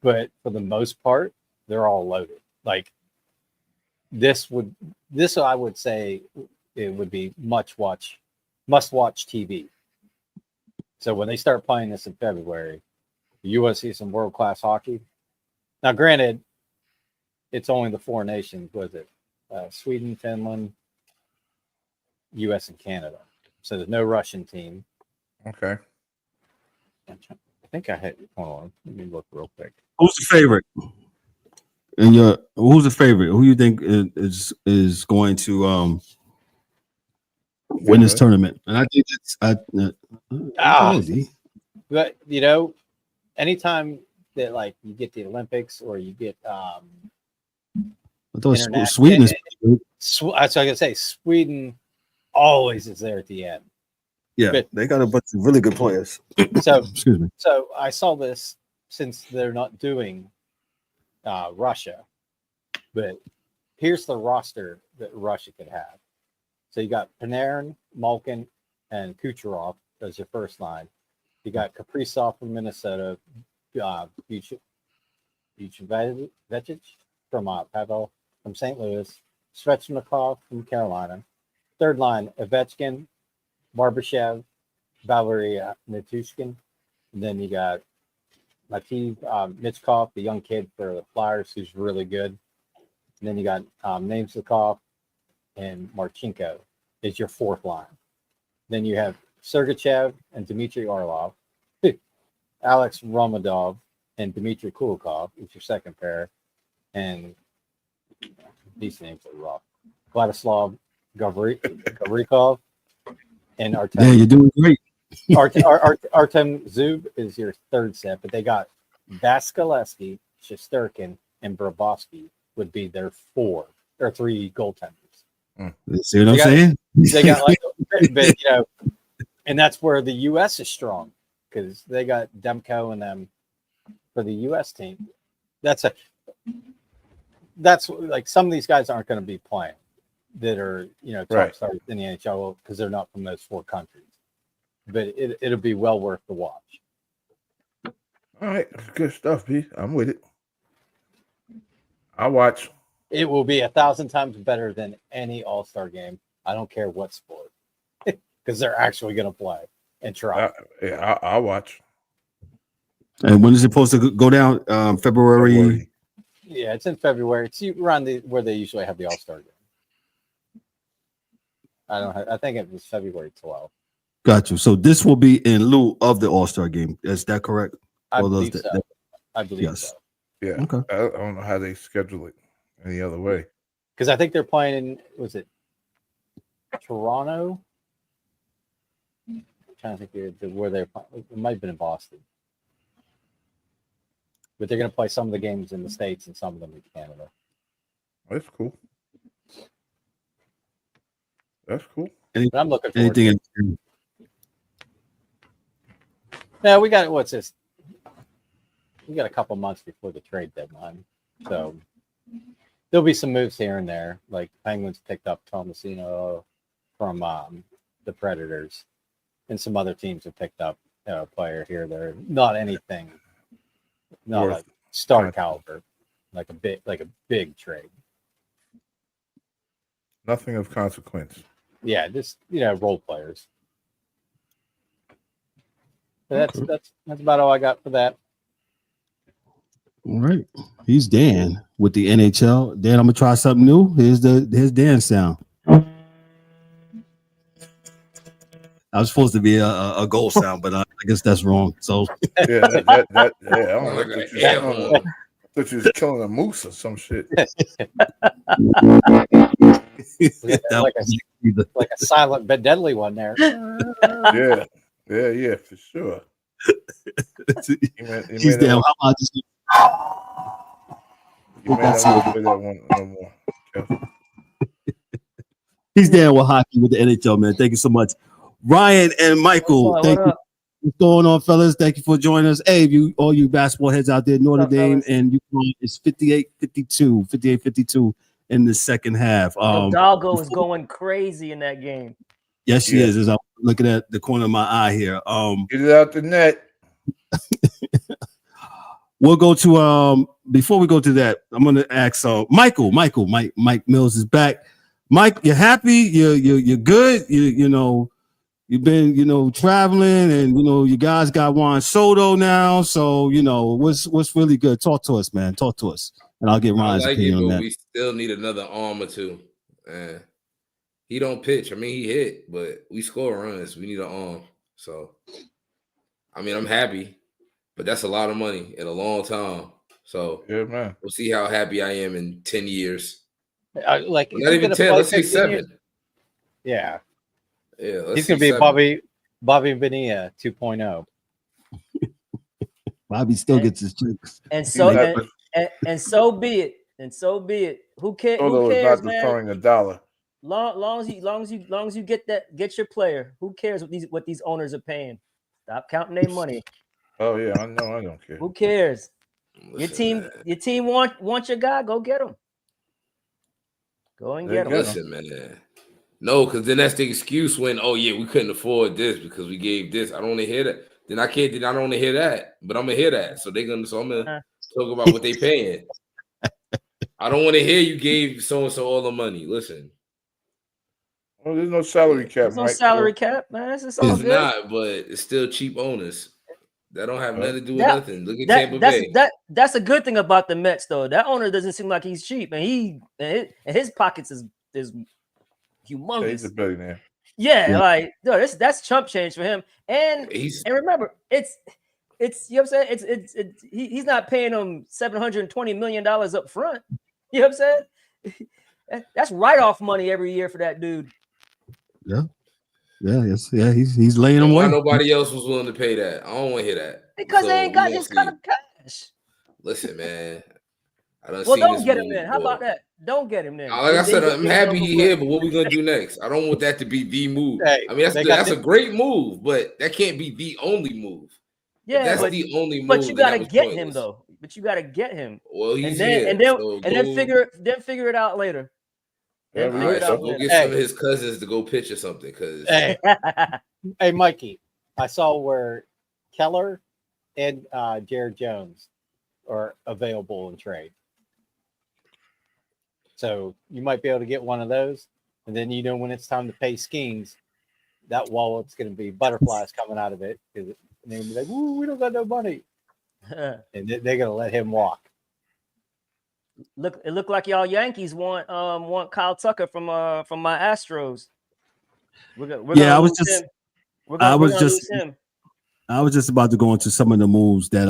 But for the most part, they're all loaded. Like this I would say it would be must watch TV. So when they start playing this in February, you want to see some world-class hockey. Now, granted, it's only the Four Nations, was it? Sweden, Finland, U.S., and Canada. So there's no Russian team. Okay. I think I had. Hold on, let me look real quick. Who's the favorite? Who's the favorite? Who you think is going to win this tournament? And I think it's but anytime that like you get the Olympics or you get I thought Sweden is so I was gonna say Sweden always is there at the end. Yeah, but they got a bunch of really good players. So excuse me. So I saw this since they're not doing Russia, but here's the roster that Russia could have. So you got Panarin, Malkin, and Kucherov as your first line. You got Kaprizov from Minnesota, Vucevic from Pavel from St. Louis, Svechnikov from Carolina. Third line, Ovechkin, Barbashev, Valerie Nichushkin. And then you got Mativ Mitchkov, the young kid for the Flyers, who's really good. And then you got Namesnikov and Marchenko is your fourth line. Then you have Sergachev and Dmitry Orlov, Alex Romadov and Dmitry Kulikov is your second pair. And these names are rough. Vladislav Gavrikov and Artem. Yeah, you're doing great. Artem Zub is your third set, but they got Vasilevsky, Shesterkin, and Brabowski would be their three goaltenders. See what I'm saying? They got but and that's where the U.S. is strong because they got Demko and them for the U.S. team. That's like some of these guys aren't going to be playing that are top stars in the NHL because they're not from those four countries. But it'll be well worth the watch. All right, good stuff, B. I'm with it. I'll watch. It will be 1,000 times better than any All-Star game. I don't care what sport, because they're actually going to play and try. I'll watch. And when is it supposed to go down? February. Yeah, it's in February. It's around where they usually have the All-Star game. I think it was February 12th. Got you. So this will be in lieu of the All-Star game. Is that correct? I believe so. I believe so. Yeah. Okay. I don't know how they schedule it any other way. Because I think they're playing in, was it Toronto? I'm trying to think where they're playing. It might have been in Boston. But they're going to play some of the games in the States and some of them in Canada. That's cool. That's cool. But I'm looking forward to it. Now, we got, what's this? We got a couple months before the trade deadline. So there'll be some moves here and there. Like Penguins picked up Tomasino from the Predators. And some other teams have picked up a player here. They're not anything, not like star caliber, like a big trade. Nothing of consequence. Yeah, just role players. But that's about all I got for that. All right. He's Dan with the NHL. Dan, I'm gonna try something new. Here's Dan's sound. I was supposed to be a goal sound, but I guess that's wrong. So I don't know. I thought you was killing a moose or some shit. like a silent but deadly one there. Yeah, for sure. He's down. How about this? You may not play that one no more. He's down with hockey with the NHL, man. Thank you so much. Ryan and Michael, thank you. What's going on, fellas? Thank you for joining us. Hey, all you basketball heads out there, Notre Dame and UConn is 58-52 in the second half. Doggo is going crazy in that game. Yes, she is. As I'm looking at the corner of my eye here. Get it out the net. We'll go to before we go to that, I'm gonna ask Mike Mills is back. Mike, you happy? You're good. You've been traveling, and you guys got Juan Soto now. So what's really good? Talk to us, man. Talk to us, and I'll get Ryan's opinion on that. We still need another arm or two. He don't pitch. I mean, he hit, but we score runs. We need an arm. So, I mean, I'm happy, but that's a lot of money in a long time. So, yeah, man. We'll see how happy I am in 10 years. Not even 10. Let's say 7. Yeah. Yeah. He's going to be 7. Bobby Bonilla 2.0. Bobby still gets his tricks. And so be it. And so be it. Who cares? Who cares, man? Throwing $1. Long as you get your player. Who cares what these owners are paying? Stop counting their money. Oh yeah, I know. I don't care. Who cares? Your team want your guy. Go get him. Go and get him. Listen, man. No, because then that's the excuse when we couldn't afford this because we gave this. I don't want to hear that. Then I don't want to hear that, but I'm gonna hear that. So I'm gonna talk about what they paying. I don't want to hear you gave so and so all the money. Listen. Oh, there's no salary cap, There's no salary cap, man. It's all It's good. not, but it's still cheap owners. That don't have nothing to do with nothing. Look at Tampa That's Bay. that's a good thing about the Mets, though. That owner doesn't seem like he's cheap, and his pockets is humongous. He's a billionaire. Yeah, like no, that's chump change for him. And He's remember, it's you know what I'm saying. He's not paying them $720 million up front. You know what I'm saying? That's write off money every year for that dude. Yeah. He's laying them why away. nobody else was willing to pay that. I don't want to hear that. Because So they ain't we got gonna his see. kind of cash. Listen, man. I don't Well, see don't this get him move, in. How but- about that? Don't get him in. Like I said, I'm happy he here. here, but what we gonna do next? I don't want that to be the move. Hey, I mean, they got that's a great move, but that can't be the only move. Yeah, If that's but, the only move. but you then got to that was get him pointless. though. But you got to get him. Well, he's and then here, and then so and then go- figure it out later. Yeah, Then All figure right, it so out go later. get some of his cousins to go pitch or something. Because Hey, Mikey, I saw where Keller and Jared Jones are available in trade. So you might be able to get one of those. And then, when it's time to pay Skeens, that wallet's going to be butterflies coming out of it. Because they're going to be like, "Woo, we don't got no money." And they're going to let him walk. It looked like y'all Yankees want Kyle Tucker from my Astros. I was just about to go into some of the moves that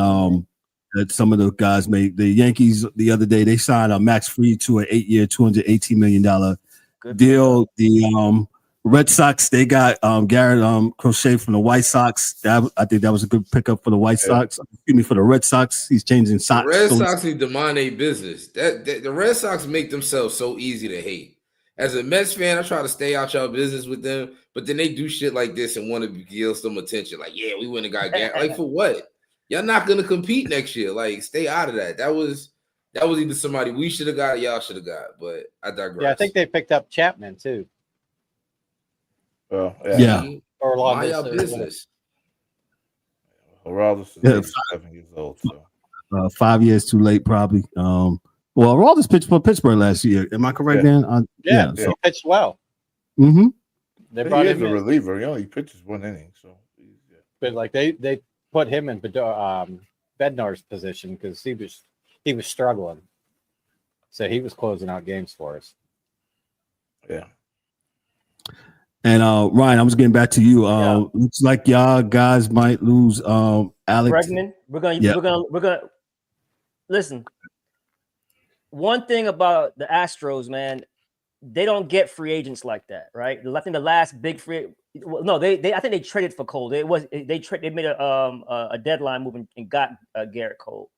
that some of the guys made. The Yankees the other day, they signed a Max Fried to an 8-year, $218 million deal. The Red Sox, they got Garrett Crochet from the White Sox. I think that was a good pickup for the White Sox. Excuse me, for the Red Sox. He's changing socks. The Red Sox need to mind their business. The Red Sox make themselves so easy to hate. As a Mets fan, I try to stay out y'all business with them, but then they do shit like this and want to give some attention. Like, yeah, we went and got Garrett. Like, for what? Y'all not gonna compete next year. Like, stay out of that. That was either somebody we should have got, or y'all should have got. But I digress. Yeah, I think they picked up Chapman too. Yeah. Or mind y'all business. Oraldis is 7 years old. So 5 years too late, probably. Well, Oraldis pitched for Pittsburgh last year. Am I correct, Dan? He pitched well. Mm-hmm. They brought him a in, reliever. He only pitches 1 inning, so. but like they put him in Bednar's position because he was struggling, so he was closing out games for us. Yeah. And Ryan, I was getting back to you. Looks like y'all guys might lose Alex Bregman. We're gonna listen. One thing about the Astros, man, they don't get free agents like that, right? I think the last big free, I think they traded for Cole. They made a deadline move and got Garrett Cole.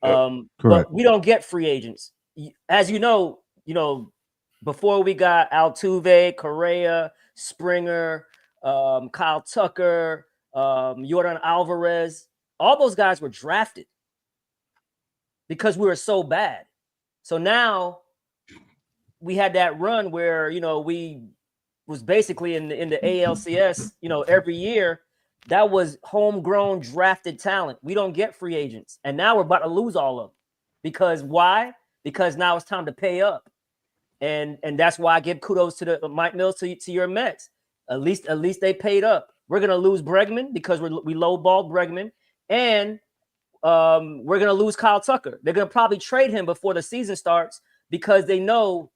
But we don't get free agents, as you know. Before we got Altuve, Correa, Springer, Kyle Tucker, Yordan Alvarez, all those guys were drafted because we were so bad. So now we had that run where we was basically in the ALCS. Every year that was homegrown drafted talent. We don't get free agents, and now we're about to lose all of them because why? Because now it's time to pay up, and that's why I give kudos to the Mike Mills to your Mets. At least they paid up. We're gonna lose Bregman because we lowballed Bregman, and we're going to lose Kyle Tucker. They're going to probably trade him before the season starts because they know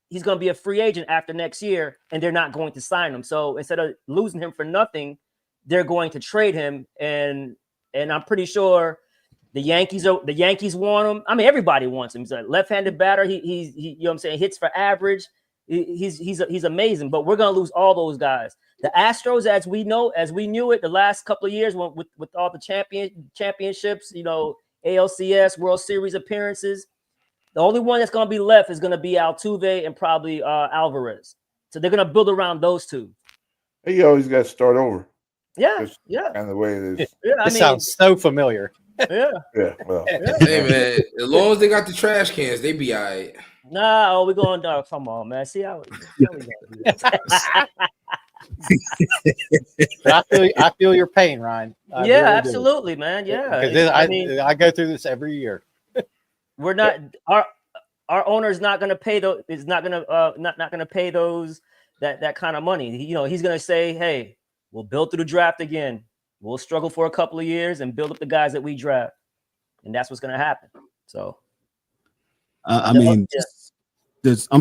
he's going to be a free agent after next year, and they're not going to sign him. So instead of losing him for nothing, they're going to trade him. And I'm pretty sure the Yankees want him. I mean, everybody wants him. He's a left-handed batter. He you know what I'm saying, hits for average. He's amazing. But we're going to lose all those guys. The Astros, as we knew it the last couple of years with all the championships, ALCS, World Series appearances, the only one that's going to be left is going to be Altuve and probably Alvarez. So they're going to build around those two. You always got to start over. Yeah, Just kind of the way it is. Yeah, This sounds so familiar. Yeah. Yeah, well. Hey, man, as long as they got the trash cans, they be all right. Nah, we're going down. Come on, man. See how we gonna do that. I feel your pain, Ryan. I yeah, really absolutely, man. Yeah, because I go through this every year. We're not our owner's not going to pay those. Is not going to not going to pay those that kind of money. He's going to say, hey, we'll build through the draft again. We'll struggle for a couple of years and build up the guys that we draft. And that's what's going to happen. So, I'm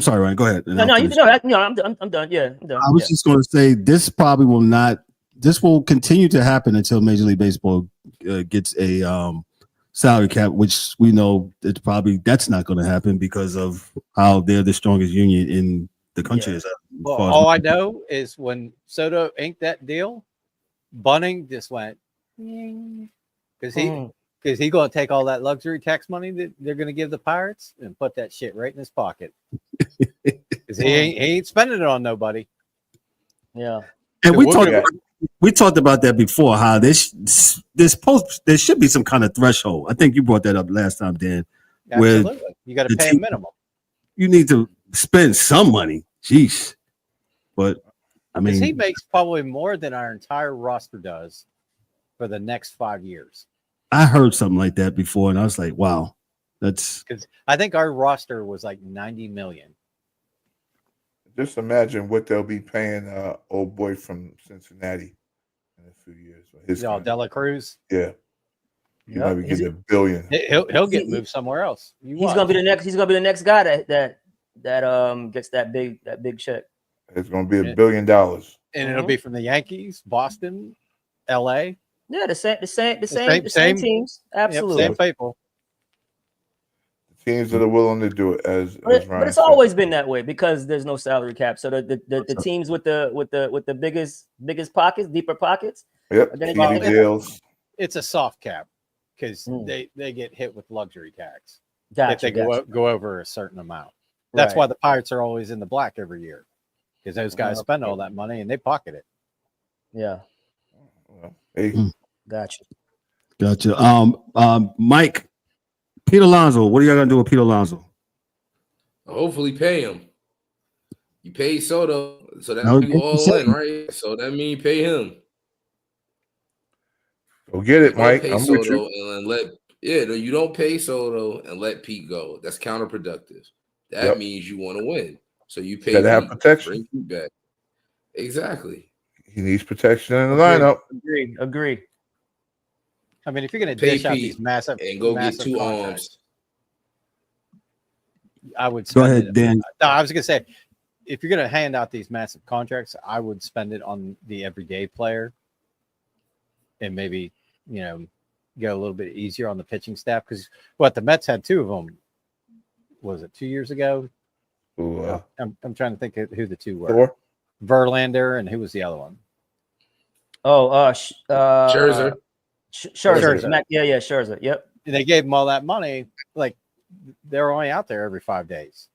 sorry, Ryan. Go ahead. I'm done. Yeah, I'm done. I was just going to say this probably will not. This will continue to happen until Major League Baseball gets a salary cap, which we know that's not going to happen because of how they're the strongest union in the country. Yeah. Well, all I know is when Soto inked that deal, Bunning just went because he's going to take all that luxury tax money that they're going to give the Pirates and put that shit right in his pocket because he ain't spending it on nobody. Yeah, and we talked about that before. How there should be some kind of threshold. I think you brought that up last time, Dan. Absolutely, where you got to pay a minimum. You need to spend some money. Jeez, but I mean, he makes probably more than our entire roster does for the next 5 years. I heard something like that before, and I was like, "Wow, that's." Because I think our roster was like $90 million. Just imagine what they'll be paying old boy from Cincinnati in a few years. Dela Cruz. Yeah, he might be getting $1 billion. He'll get moved somewhere else. He's gonna be the next. He's gonna be the next guy that gets that big check. It's gonna be $1 billion, and it'll be from the Yankees, Boston, LA. Yeah, the same teams. Absolutely, same people. Teams that are willing to do it but it's always been that way because there's no salary cap. So the teams with the biggest pockets, deeper pockets. Yep. It's a soft cap because they get hit with luxury tax if they go over a certain amount. That's why the Pirates are always in the black every year because those guys spend all that money and they pocket it. Yeah. Hey. Gotcha. Mike. Pete Alonso, what are y'all gonna do with Pete Alonso? Hopefully pay him. You pay Soto, so that means you all in, right? So that means you pay him. Go get it, Mike. I'm with you. You don't pay Soto and let Pete go. That's counterproductive. That means you want to win. So you pay. Gotta have protection. Bring Pete back. Exactly. He needs protection in the lineup. Agree. I mean, if you're going to dish out these massive and go get 2 arms, I would go ahead, Dan. No, I was going to say, if you're going to hand out these massive contracts, I would spend it on the everyday player, and maybe go a little bit easier on the pitching staff because the Mets had 2 of them. Was it 2 years ago? Ooh, I'm trying to think of who the 2 were. Thor? Verlander, and who was the other one? Scherzer. Scherzer. Yeah, Scherzer. Yep. They gave them all that money. Like they're only out there every 5 days.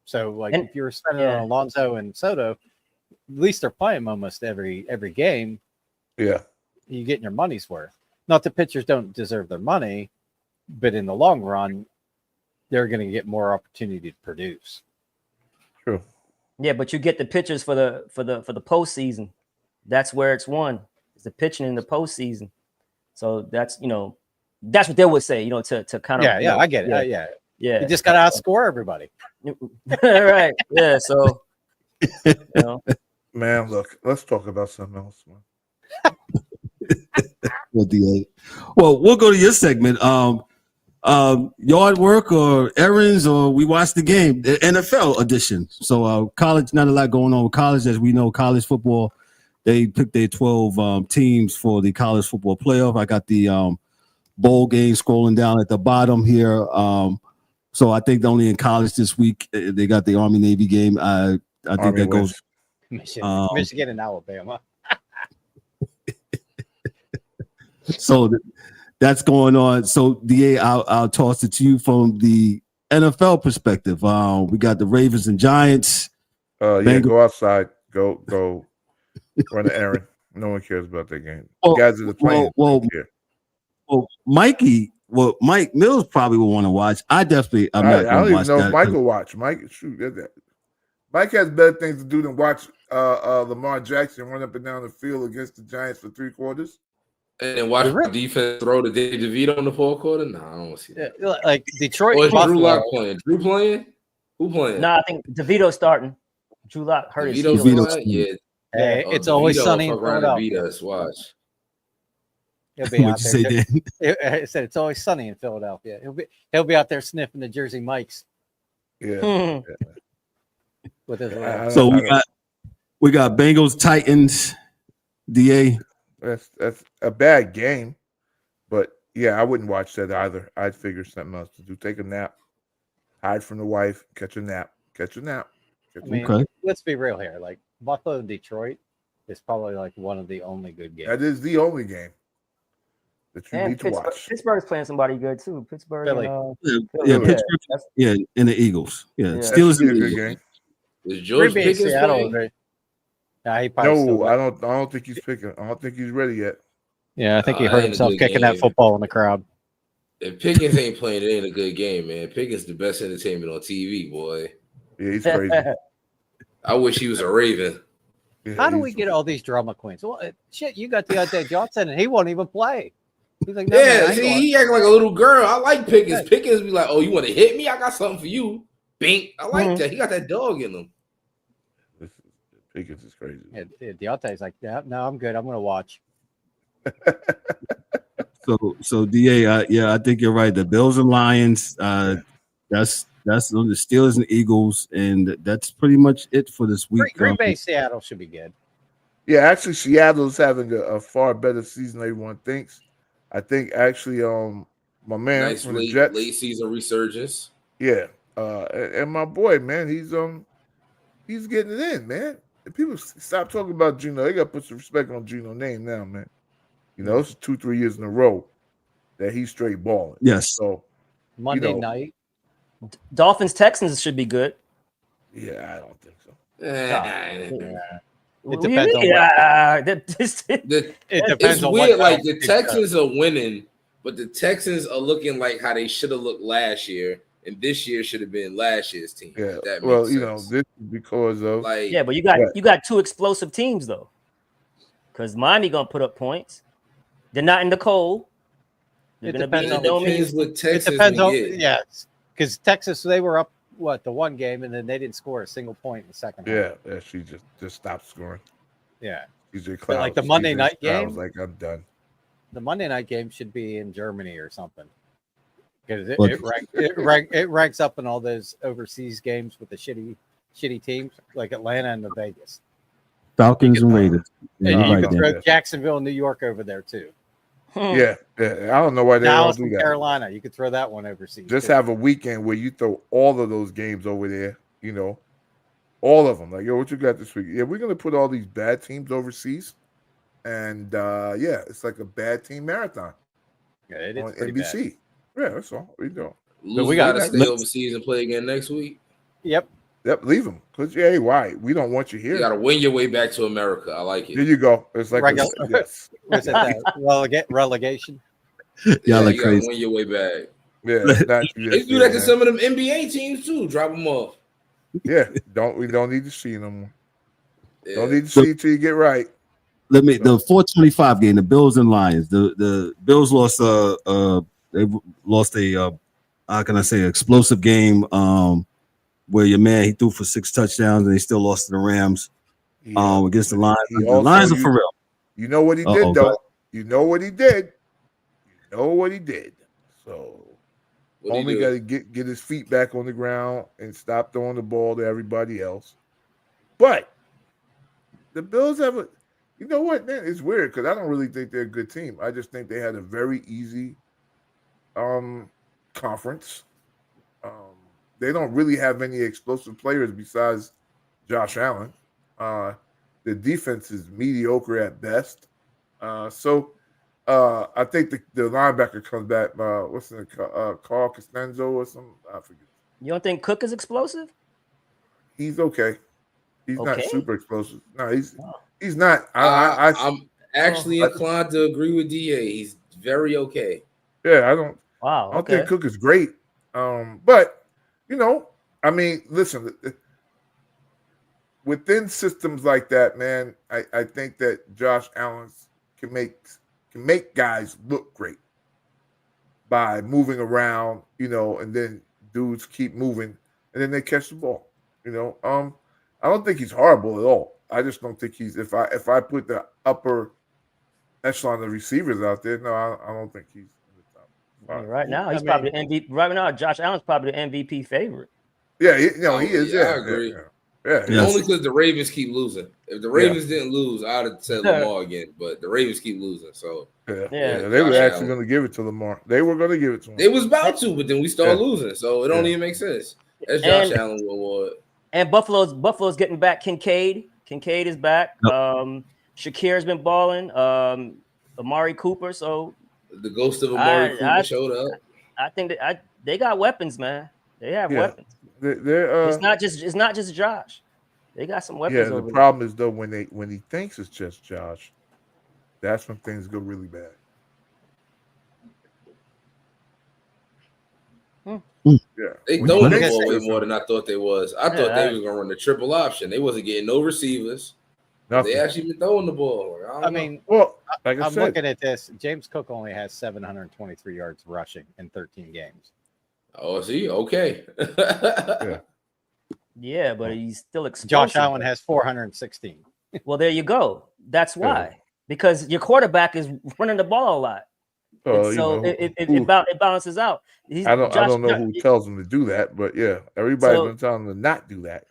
So if you're spending on Alonso and Soto, at least they're playing almost every game. Yeah. You're getting your money's worth. Not that pitchers don't deserve their money, but in the long run, they're going to get more opportunity to produce. True. Yeah, but you get the pitchers for the postseason. That's where it's won. It's the pitching in the postseason. So that's that's what they would say, to kind of I get it. Yeah. You just got to outscore everybody. Right. Yeah. So man, look, let's talk about something else, man. Well, we'll go to your segment. Yard work or errands, or we watch the game, the NFL edition. So college, not a lot going on with college. As we know, college football, they picked their 12 teams for the college football playoff. I got the bowl game scrolling down at the bottom here. So I think only in college this week they got the Army-Navy game. I think that goes Michigan and Alabama. So that's going on. So DA, I'll toss it to you from the NFL perspective. We got the Ravens and Giants. Go outside. Go run an errand. No one cares about that game. Guys are playing. Mike Mills probably will want to watch. I don't even know if Mike will watch. Mike has better things to do than watch Lamar Jackson run up and down the field against the Giants for 3 quarters. And watch the defense throw to Dave DeVito in the 4th quarter. No, I don't want to see that. Like Detroit. Drew Lock playing. Drew playing? Who playing? No, I think DeVito's starting. Drew Lock hurt his DeVito heel. still, yeah. Hey, it's always DeVito sunny in fuck around and beat Philadelphia. us. Watch. He'll be out What'd you there. say, Dan? I said it's always sunny in Philadelphia. He'll be out there sniffing the Jersey Mikes Yeah. with his. So we got Bengals Titans. Da. That's a bad game, but yeah, I wouldn't watch that either. I'd figure something else to do. Take a nap, hide from the wife, catch a nap. I mean, let's be real here. Like Buffalo and Detroit is probably like one of the only good games. That is the only game that you And need to watch. Pittsburgh's playing somebody good too. Pittsburgh. Philly. Pittsburgh. Yeah, and the Eagles. Yeah, Yeah. Steelers. That should And be a the good Eagles. game. Is George Green Bay, Pickens Seattle, playing? Yeah, he probably still No, I don't think he's picking. I don't think he's ready yet. Yeah, I think he That hurt ain't a himself good kicking that game. football in the crowd. If Pickens ain't playing, it ain't a good game, man. Pickens the best entertainment on TV, boy. Yeah, he's crazy. I wish he was a Raven. Yeah, How do we he's- get all these drama queens? Well, shit, you got the other Johnson, and he won't even play. He's like, no, Yeah, man, I ain't see, going. he acting like a little girl. I like Pickens. Pickens be like, "Oh, you want to hit me? I got something for you." Bink. I like that. He got that dog in him. Pickens is crazy. Yeah, Deontay's like, yeah, no, I'm good. I'm going to watch. So Da, I think you're right. The Bills and Lions. That's on the Steelers and Eagles, and that's pretty much it for this week. Green Bay, Seattle should be good. Yeah, actually, Seattle's having a far better season than everyone thinks. I think actually, my man Nice from the Jets, late season resurgence. yeah, and my boy, man, he's getting it in, man. And people stop talking about Geno. They got to put some respect on Geno's name now, man. You know, it's 2-3 years in a row that he's straight balling. Yes. So Monday night. Dolphins Texans should be good. yeah, I don't think so. It depends on It depends it's on weird. what Like the Dolphins Texans are winning, but the Texans are looking like how they should have looked last year, and this year should have been last year's team. Yeah. That makes Well, sense. you know, this is because of like Yeah, but you got two explosive teams though. Because Miami gonna put up points. They're not in the cold. They're It gonna be in depends the on dome. depends what It Texas depends on, get. yes. Because Texas, they were up, the one game, and then they didn't score a single point in the second half. yeah, she just stopped scoring. Yeah. CJ But like Cloud, the Monday CJ night Stroud game? was like, I'm done. The Monday night game should be in Germany or something. Because But- it ranks up in all those overseas games with the shitty teams like Atlanta and the Vegas. Falcons and Raiders. And Yeah, you right can there. throw Jacksonville and New York over there too. Yeah, I don't know why they don't Dallas do and that. Carolina, you could throw that one overseas. Just too. have a weekend where you throw all of those games over there, you know, all of them. Like, yo, what you got this week? Yeah, we're gonna put all these bad teams overseas, and yeah, it's like a bad team marathon Yeah, it is on pretty NBC. Yeah, that's all we do. Lose we got got- to stay overseas and play again next week. Yep. Yep, leave them. Cause hey, why? We don't want you here. You got to win your way back to America. I like There it. you go. It's like yes. What's that? Relegation? Yeah, like you got crazy. to win your way back. Yeah, not, They do that to some of them NBA teams too. Drop them off. Yeah, we don't need to see no more. Yeah. Don't need to see till you get right. The 425 game, the Bills and Lions. The Bills lost they lost a how can I say explosive game where your man he threw for 6 touchdowns and they still lost to the Rams against the Lions. He The also- Lions are for real. You know what he Uh-oh, did, though. God. You know what he did. You know what he did. So What'd he only do? got to get his feet back on the ground and stop throwing the ball to everybody else. But the Bills have a, you know what, man? It's weird because I don't really think they're a good team. I just think they had a very easy conference. They don't really have any explosive players besides Josh Allen. The defense is mediocre at best. So I think the linebacker comes back. What's the Carl Costanzo or something? I forget. You don't think Cook is explosive? He's okay. He's not Okay. super explosive. No, he's Wow. he's not. I'm actually inclined to agree with DA. He's very okay. Yeah, I don't Wow. think Okay. Cook is great. But you know, I mean, listen, within systems like that, man, I think that Josh Allen can make guys look great by moving around, you know, and then dudes keep moving and then they catch the ball. You know, I don't think he's horrible at all. I just don't think he's. If I put the upper echelon of receivers out there, no, I don't think he's in the top. I mean, right now, he's probably the MVP. Right now, Josh Allen's probably the MVP favorite. Yeah, he is. I agree. Yeah. Only because the Ravens keep losing. If the Ravens didn't lose, I'd have said Lamar again. But the Ravens keep losing, so they were actually going to give it to Lamar. They were going to give it to him. They was about to, but then we started losing, so it don't even make sense. That's Josh Allen's award. And Buffalo's getting back Kincaid. Kincaid is back. Shakir's been balling. Amari Cooper. So the ghost of Amari Cooper showed up. I think that they got weapons, man. They have weapons. It's not just Josh. They got some weapons. Yeah, the problem is though when he thinks it's just Josh, that's when things go really bad. Yeah, they throwing the ball way more than I thought they was. I thought they was gonna run the triple option. They wasn't getting no receivers. Nothing. They actually been throwing the ball. Like I'm looking at this. James Cook only has 723 yards rushing in 13 games. Oh, see, okay. Yeah, but he's still explosive. Josh Allen has 416. Well, there you go. That's why, because your quarterback is running the ball a lot. It balances out. I don't know who tells him to do that, but everybody's been telling him to not do that.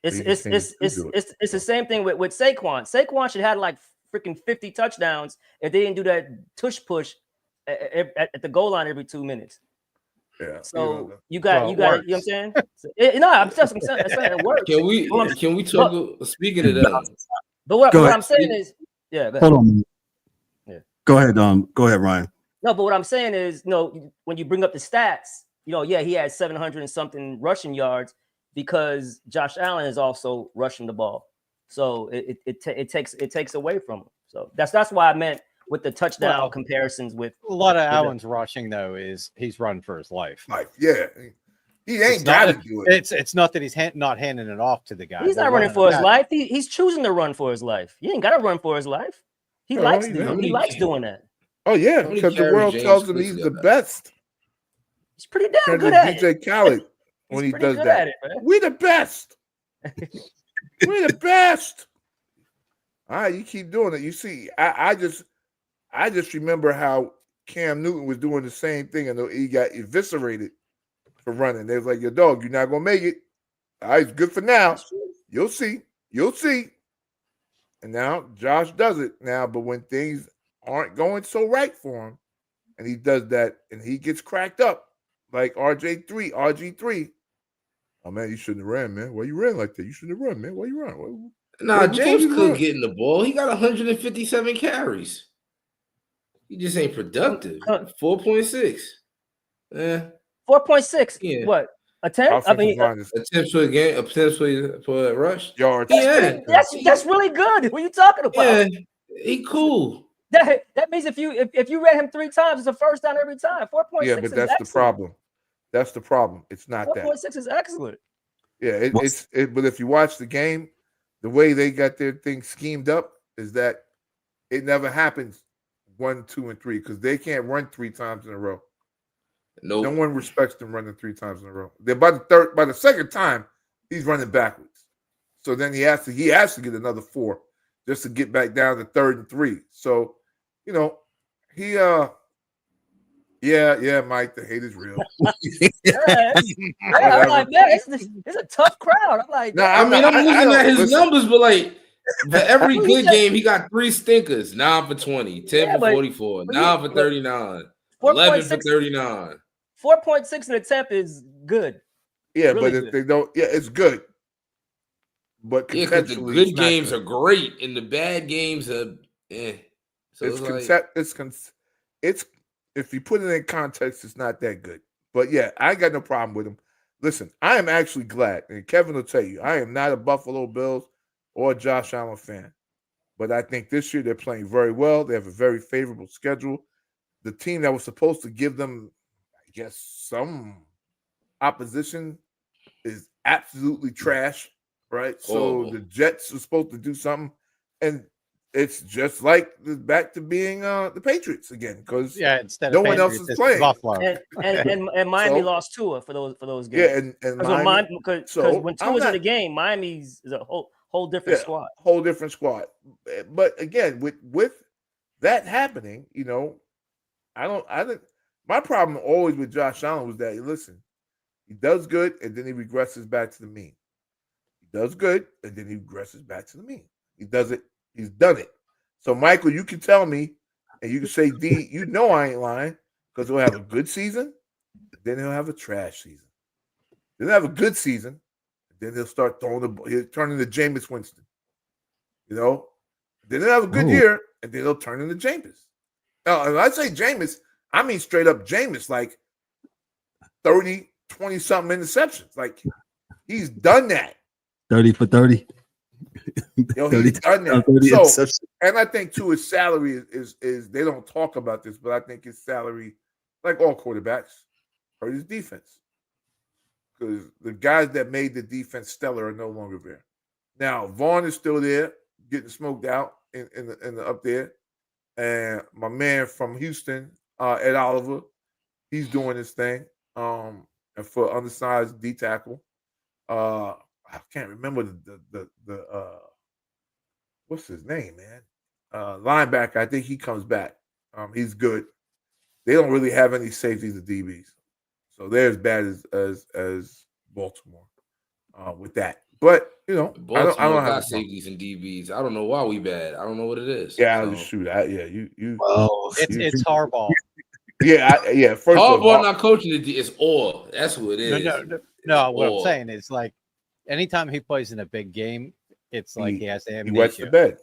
It's the same thing with Saquon. Saquon should have like freaking 50 touchdowns if they didn't do that tush push at the goal line every 2 minutes. Yeah. So you know what I'm saying? I'm saying it works. Can we talk? Speaking of that, but what I'm saying is, hold on. Yeah. Go ahead, Ryan. No, but what I'm saying is, when you bring up the stats, he had 700 and something rushing yards because Josh Allen is also rushing the ball. So it takes away from him. So that's why I meant with the touchdown comparisons with a lot of Allen's rushing though is he's running for his life. Yeah. He ain't got to do it. It's not that he's not handing it off to the guy. He's not running for his life. He's choosing to run for his life. He ain't got to run for his life. He likes doing that. Oh yeah, because the world tells him he's the best. He's pretty damn good at DJ Khaled when he does that. We the best. We're the best. All right, you keep doing it. You see, I just remember how Cam Newton was doing the same thing, and he got eviscerated for running. They was like, "Your dog, you're not gonna make it. All right, it's good for now. You'll see. And now Josh does it now, but when things aren't going so right for him, and he does that, and he gets cracked up like RG3. Oh man, you shouldn't have ran, man. Why you ran like that? You shouldn't have run, man. Why you run? James Cook getting the ball. He got 157 carries. He just ain't productive. 4.6. 4.6. Yeah. What? Attempt? Attempts for a game, attempts for a rush. Yards. That's really good. What are you talking about? Yeah, he cool. That means if you ran him 3 times, it's a first down every time. 4.6. Yeah, but that's the problem. That's the problem. It's not 4.6 is excellent. Yeah, but if you watch the game, the way they got their thing schemed up is that it never happens 1, 2, and 3 because they can't run 3 times in a row. Nope. No one respects them running 3 times in a row. Then by the second time, he's running backwards. So then he has to get another 4 just to get back down to 3rd and 3. So, he Mike, the hate is real. I'm like, man, it's a tough crowd. I'm like, I'm looking at his numbers, but like for every good game, he got 3 stinkers: 9 for 20, 10 for 44, 9 for 39, 11 for 39. 4.6 an attempt is good. Yeah, really, but if they don't, it's good. But because the good games are great and the bad games are So it's if you put it in context, it's not that good. But yeah, I ain't got no problem with him. Listen, I am actually glad, and Kevin will tell you, I am not a Buffalo Bills or Josh Allen fan. But I think this year they're playing very well. They have a very favorable schedule. The team that was supposed to give them, I guess, some opposition is absolutely trash, right? So the Jets are supposed to do something. And it's just like back to being the Patriots again because instead no of one else Patriots, is it's playing. Buffalo. And Miami So- lost Tua for those games. Yeah, and Because because so when I'm Tua's in not- the game, Miami's is a whole different squad. whole different squad. But again, with that happening, my problem always with Josh Allen was that he does good and then he regresses back to the mean. He does good and then he regresses back to the mean. He's done it. So Michael, you can tell me, and you can say D, I ain't lying, because he'll have a good season, then he'll have a trash season. Then he'll have a good season, then he'll start he'll turn into Jameis Winston. Then he'll have a good year, and then he'll turn into Jameis. Now, if I say Jameis, I mean straight up Jameis, like 30, 20-something interceptions. Like, he's done that. 30 for 30. He's done that. So, and I think, too, his salary is they don't talk about this, but I think his salary, like all quarterbacks, hurt his defense. Because the guys that made the defense stellar are no longer there. Now, Vaughn is still there, getting smoked out in the up there. And my man from Houston, Ed Oliver, he's doing his thing. And for undersized D tackle. I can't remember the what's his name, man? Linebacker. I think he comes back. He's good. They don't really have any safeties or DBs, so they're as bad as Baltimore with that. But Baltimore I don't have got safeties and DBs. I don't know why we bad. I don't know what it is. Yeah, so. Shoot. You. Oh, it's Harbaugh. Yeah. First Harbaugh not coaching it's all. That's who it is. No. What I'm saying is, like, anytime he plays in a big game, it's like he has amnesia. He wets the bed.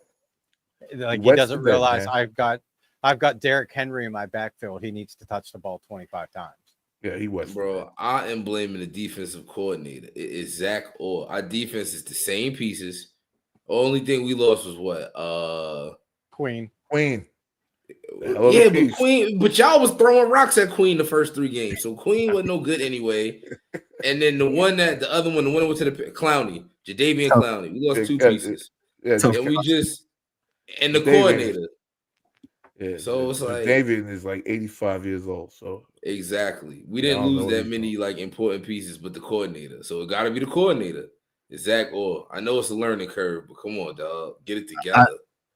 Like, he doesn't realize I've got Derrick Henry in my backfield. He needs to touch the ball 25 times. Yeah, he was. Bro, I am blaming the defensive coordinator. It is Zach Orr. Our defense is the same pieces. Only thing we lost was what? Queen. Yeah, but Queen, but y'all was throwing rocks at Queen the first 3 games. So Queen wasn't no good anyway. And then the one went to the Clowney, Jadeveon Clowney. We lost 2 pieces. Yeah, and the coordinator. Yeah, so it's like David is like 85 years old. So exactly, we didn't lose that many like important pieces, but the coordinator. So it got to be the coordinator. It's Zach Orr. I know it's a learning curve, but come on, dog, get it together.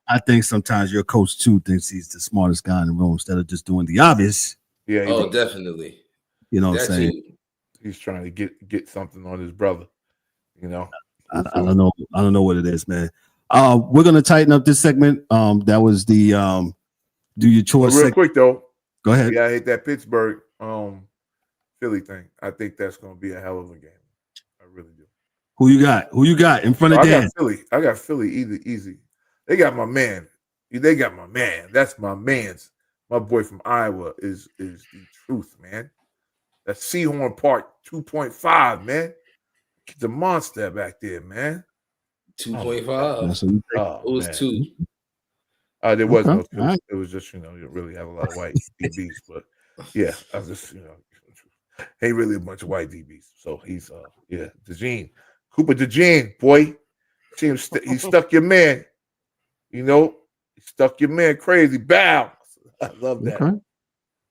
I think sometimes your coach too thinks he's the smartest guy in the room instead of just doing the obvious. Yeah. Definitely. You know what I'm saying? He's trying to get something on his brother. I don't know. I don't know what it is, man. We're gonna tighten up this segment. That was the do your chores. Real quick though. Go ahead. Yeah, I hate that Pittsburgh Philly thing. I think that's gonna be a hell of a game. I really do. Who you got in front of Dan? I got Philly easy. They got my man. They got my man. That's my man's. My boy from Iowa is the truth, man. That's Seahorn Park 2.5, man. It's a monster back there, man. 2.5. It was 2. There was no 2. Right. It was just, you really have a lot of white DBs. But yeah, I was just, ain't really a bunch of white DBs. So he's, DeJean. Cooper DeJean, boy. See him, he stuck your man. He stuck your man crazy. Bow. I love that. Okay.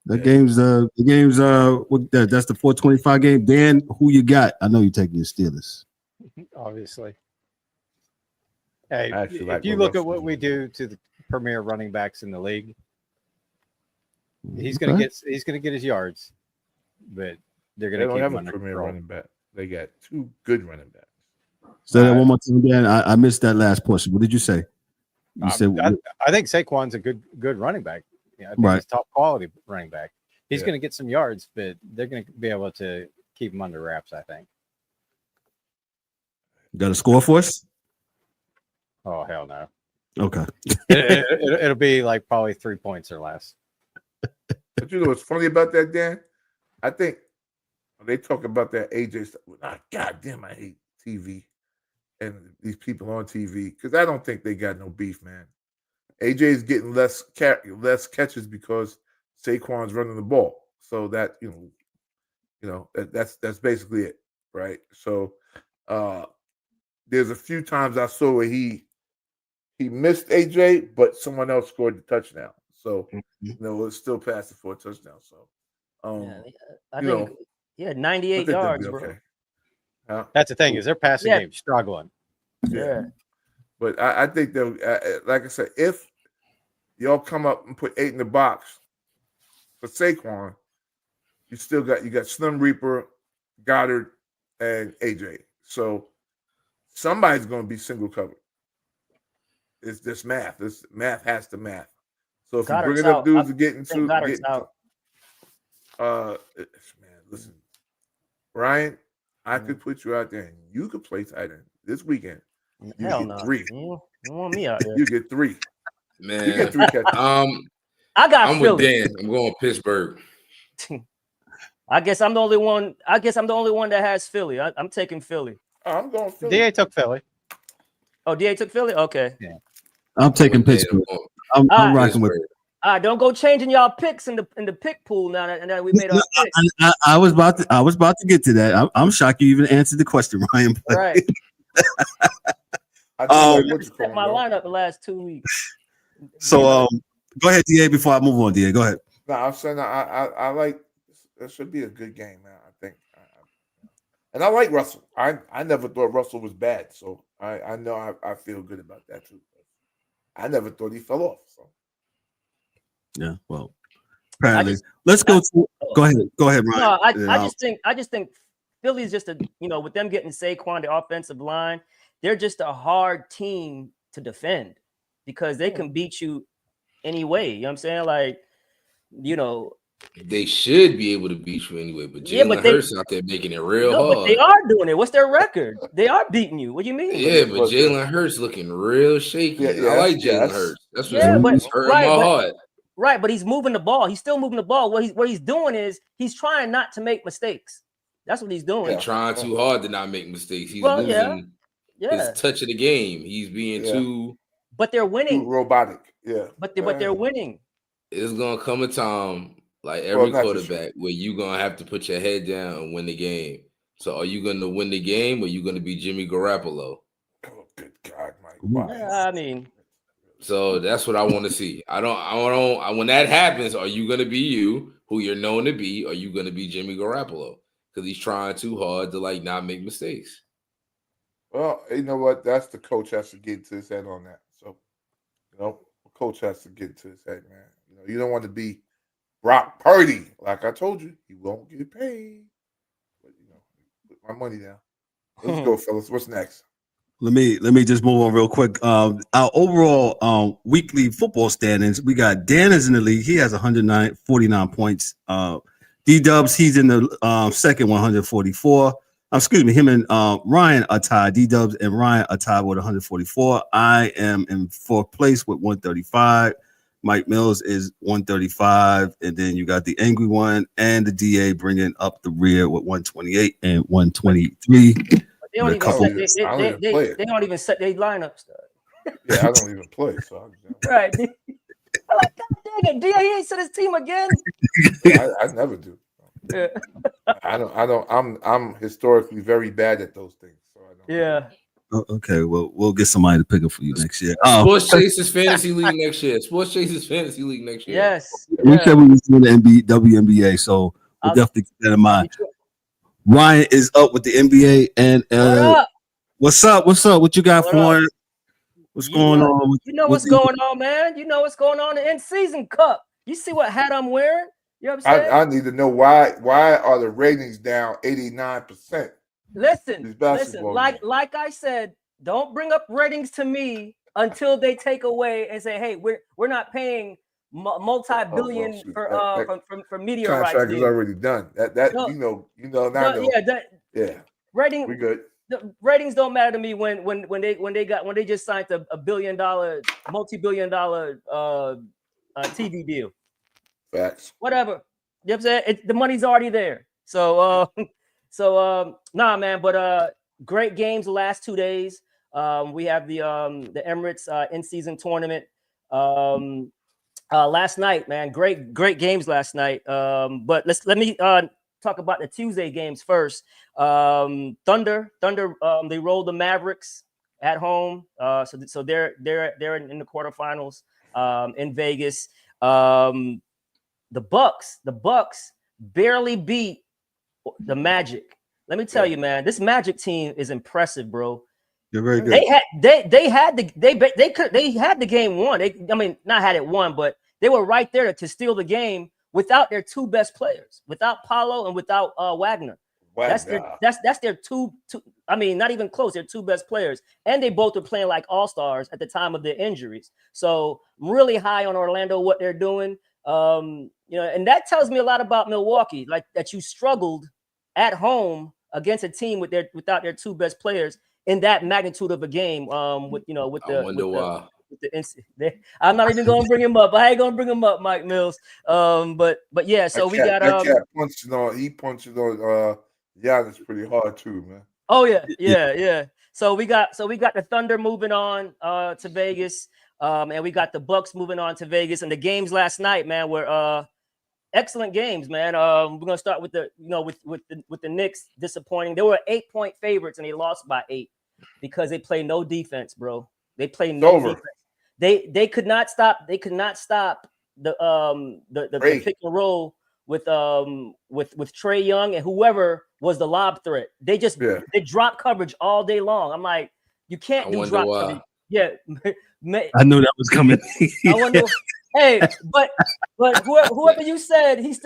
The game's that's the 425 game. Dan, who you got? I know you're taking your Steelers. Obviously. Hey, if you look at what we do to the premier running backs in the league, he's gonna get his yards, but they're gonna keep him under control. Running back. They got 2 good running backs. Say that one more time, Dan. I missed that last portion. What did you say? I think Saquon's a good running back. Yeah, I think he's top quality running back. He's going to get some yards, but they're going to be able to keep him under wraps, I think. Got a score for us? Oh, hell no. Okay. It'll be like probably 3 points or less. But you know what's funny about that, Dan? I think when they talk about that AJ stuff, God damn, I hate TV and these people on TV because I don't think they got no beef, man. AJ is getting less catches because Saquon's running the ball. So that that's basically it, right? So there's a few times I saw where he he missed AJ, but someone else scored the touchdown. So it's still passing for a touchdown. So I think he had 98 yards, bro. Okay. That's the thing, is their passing game struggling. Yeah. But I think that, like I said, if y'all come up and put 8 in the box for Saquon, you got Slim Reaper, Goddard, and AJ. So somebody's going to be single covered. It's this math. This math has to math. So if Goddard's you bring it up, dudes are Goddard's out. Man, listen, Ryan, I could put you out there and you could play tight end this weekend. You Hell get no. 3. You want me out there? You get 3. Man, you get 3 catches. I'm with Dan. I'm going Pittsburgh. I guess I'm the only one. That has Philly. I'm taking Philly. I'm going Philly. DA took Philly. Oh, DA took Philly? Okay. Yeah. I'm taking Pittsburgh. I'm rocking with. Don't go changing y'all picks in the pick pool now that we made our picks. I was about to get to that. I'm shocked you even answered the question, Ryan. Right. I set my lineup the last 2 weeks. So go ahead, DA. Before I move on, DA, go ahead. No, I'm saying I like. It should be a good game, man. I think, and I like Russell. I never thought Russell was bad, so I know I feel good about that too. I never thought he fell off. So yeah, well, apparently, let's go. Go ahead, Ryan. No, I just think Philly's just with them getting Saquon, the offensive line, they're just a hard team to defend because they can beat you anyway. You know what I'm saying? Like, they should be able to beat you anyway, but Jalen Hurts out there making it real hard. But they are doing it. What's their record? They are beating you. What do you mean? Yeah, but Jalen Hurts looking real shaky. Yeah, I like Jalen Hurts. That's what's hurting my heart. Right, but he's moving the ball. He's still moving the ball. What he's doing is he's trying not to make mistakes. That's what he's doing. He's trying too hard to not make mistakes. He's losing his touch of the game. He's being too. But they're winning. Too robotic. Yeah. But they're winning. It's gonna come a time, like every quarterback, where you're gonna have to put your head down and win the game. So, are you gonna win the game, or are you gonna be Jimmy Garoppolo? Oh, good God, Mike! I mean. So that's what I want to see. I don't. When that happens, are you going to be you, who you're known to be? Or are you going to be Jimmy Garoppolo? Because he's trying too hard to not make mistakes. Well, you know what? That's the coach has to get to his head on that. So, the coach has to get to his head, man. You don't want to be Brock Purdy. Like I told you, he won't get paid. But put my money down. Let's go, fellas. What's next? Let me just move on real quick. Our overall weekly football standings, we got Dan is in the lead. He has 49 points. D-Dubs, he's in the second, 144. Excuse me, him and Ryan are tied. D-Dubs and Ryan are tied with 144. I am in fourth place with 135. Mike Mills is 135. And then you got the Angry One and the DA bringing up the rear with 128 and 123. They don't even set their lineups. Yeah, I don't even play. So right. I'm like, God dang it, D, he ain't set his team again. I never do. Yeah. I don't. I'm historically very bad at those things. So I don't. Yeah. Okay, well, we'll get somebody to pick up for you next year. Sports Chasers Fantasy League next year. Sports Chasers Fantasy League next year. Yes. We said we was doing the WNBA, so we'll definitely keep that in mind. Ryan is up with the NBA, and what's up? What you got for it? What's going on? What's going on, man. You know what's going on in the in-season cup. You see what hat I'm wearing? You know what I'm saying? I need to know why are the ratings down 89%? Listen, like I said, don't bring up ratings to me until they take away and say, hey, we're not paying multi-billion for media rights. Contract is already done. Rating. We good. The ratings don't matter to me when they just signed a multi-billion-dollar TV deal. Facts. Whatever. You know what I'm saying? The money's already there. So nah, man. But great games the last 2 days. We have the Emirates in-season tournament. Last night, man, great games last night. But let me talk about the Tuesday games first. Thunder, they rolled the Mavericks at home. So they're in the quarterfinals in Vegas. The Bucks barely beat the Magic. Let me tell you, man, this Magic team is impressive, bro. They're very good. They had the game won. Not had it won, but they were right there to steal the game without their two best players, without Paolo and without Wagner. That's their two. I mean, not even close. Their two best players, and they both were playing like all-stars at the time of their injuries. So I'm really high on Orlando, what they're doing. And that tells me a lot about Milwaukee, like that you struggled at home against a team without their two best players in that magnitude of a game. I'm not even gonna bring him up. I ain't gonna bring him up, Mike Mills. But yeah, so we got he punches on Giannis pretty hard too, man. Oh yeah. So we got the Thunder moving on to Vegas, and we got the Bucks moving on to Vegas. And the games last night, man, were excellent games, man. We're gonna start with the with the Knicks disappointing. They were 8-point favorites and they lost by 8 because they play no defense, bro. They play no defense. They could not stop. They could not stop the pick and roll with Trae Young and whoever was the lob threat. They drop coverage all day long. I'm like, you can't do drop coverage. Yeah, I knew that was coming. I wonder. Hey, but whoever you said, he's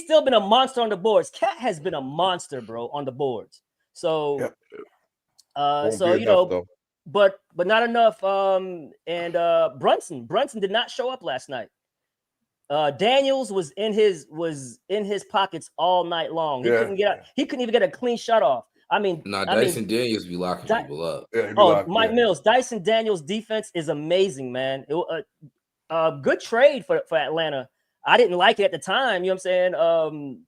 still been a monster on the boards. Cat has been a monster, bro, on the boards. So, but not enough. And Brunson did not show up last night. Daniels was in his pockets all night long. He couldn't get out. He couldn't even get a clean shot off. Dyson Daniels be locking people up. Mike Mills, Dyson Daniels' defense is amazing, man. Good trade for Atlanta. I didn't like it at the time. You know what I'm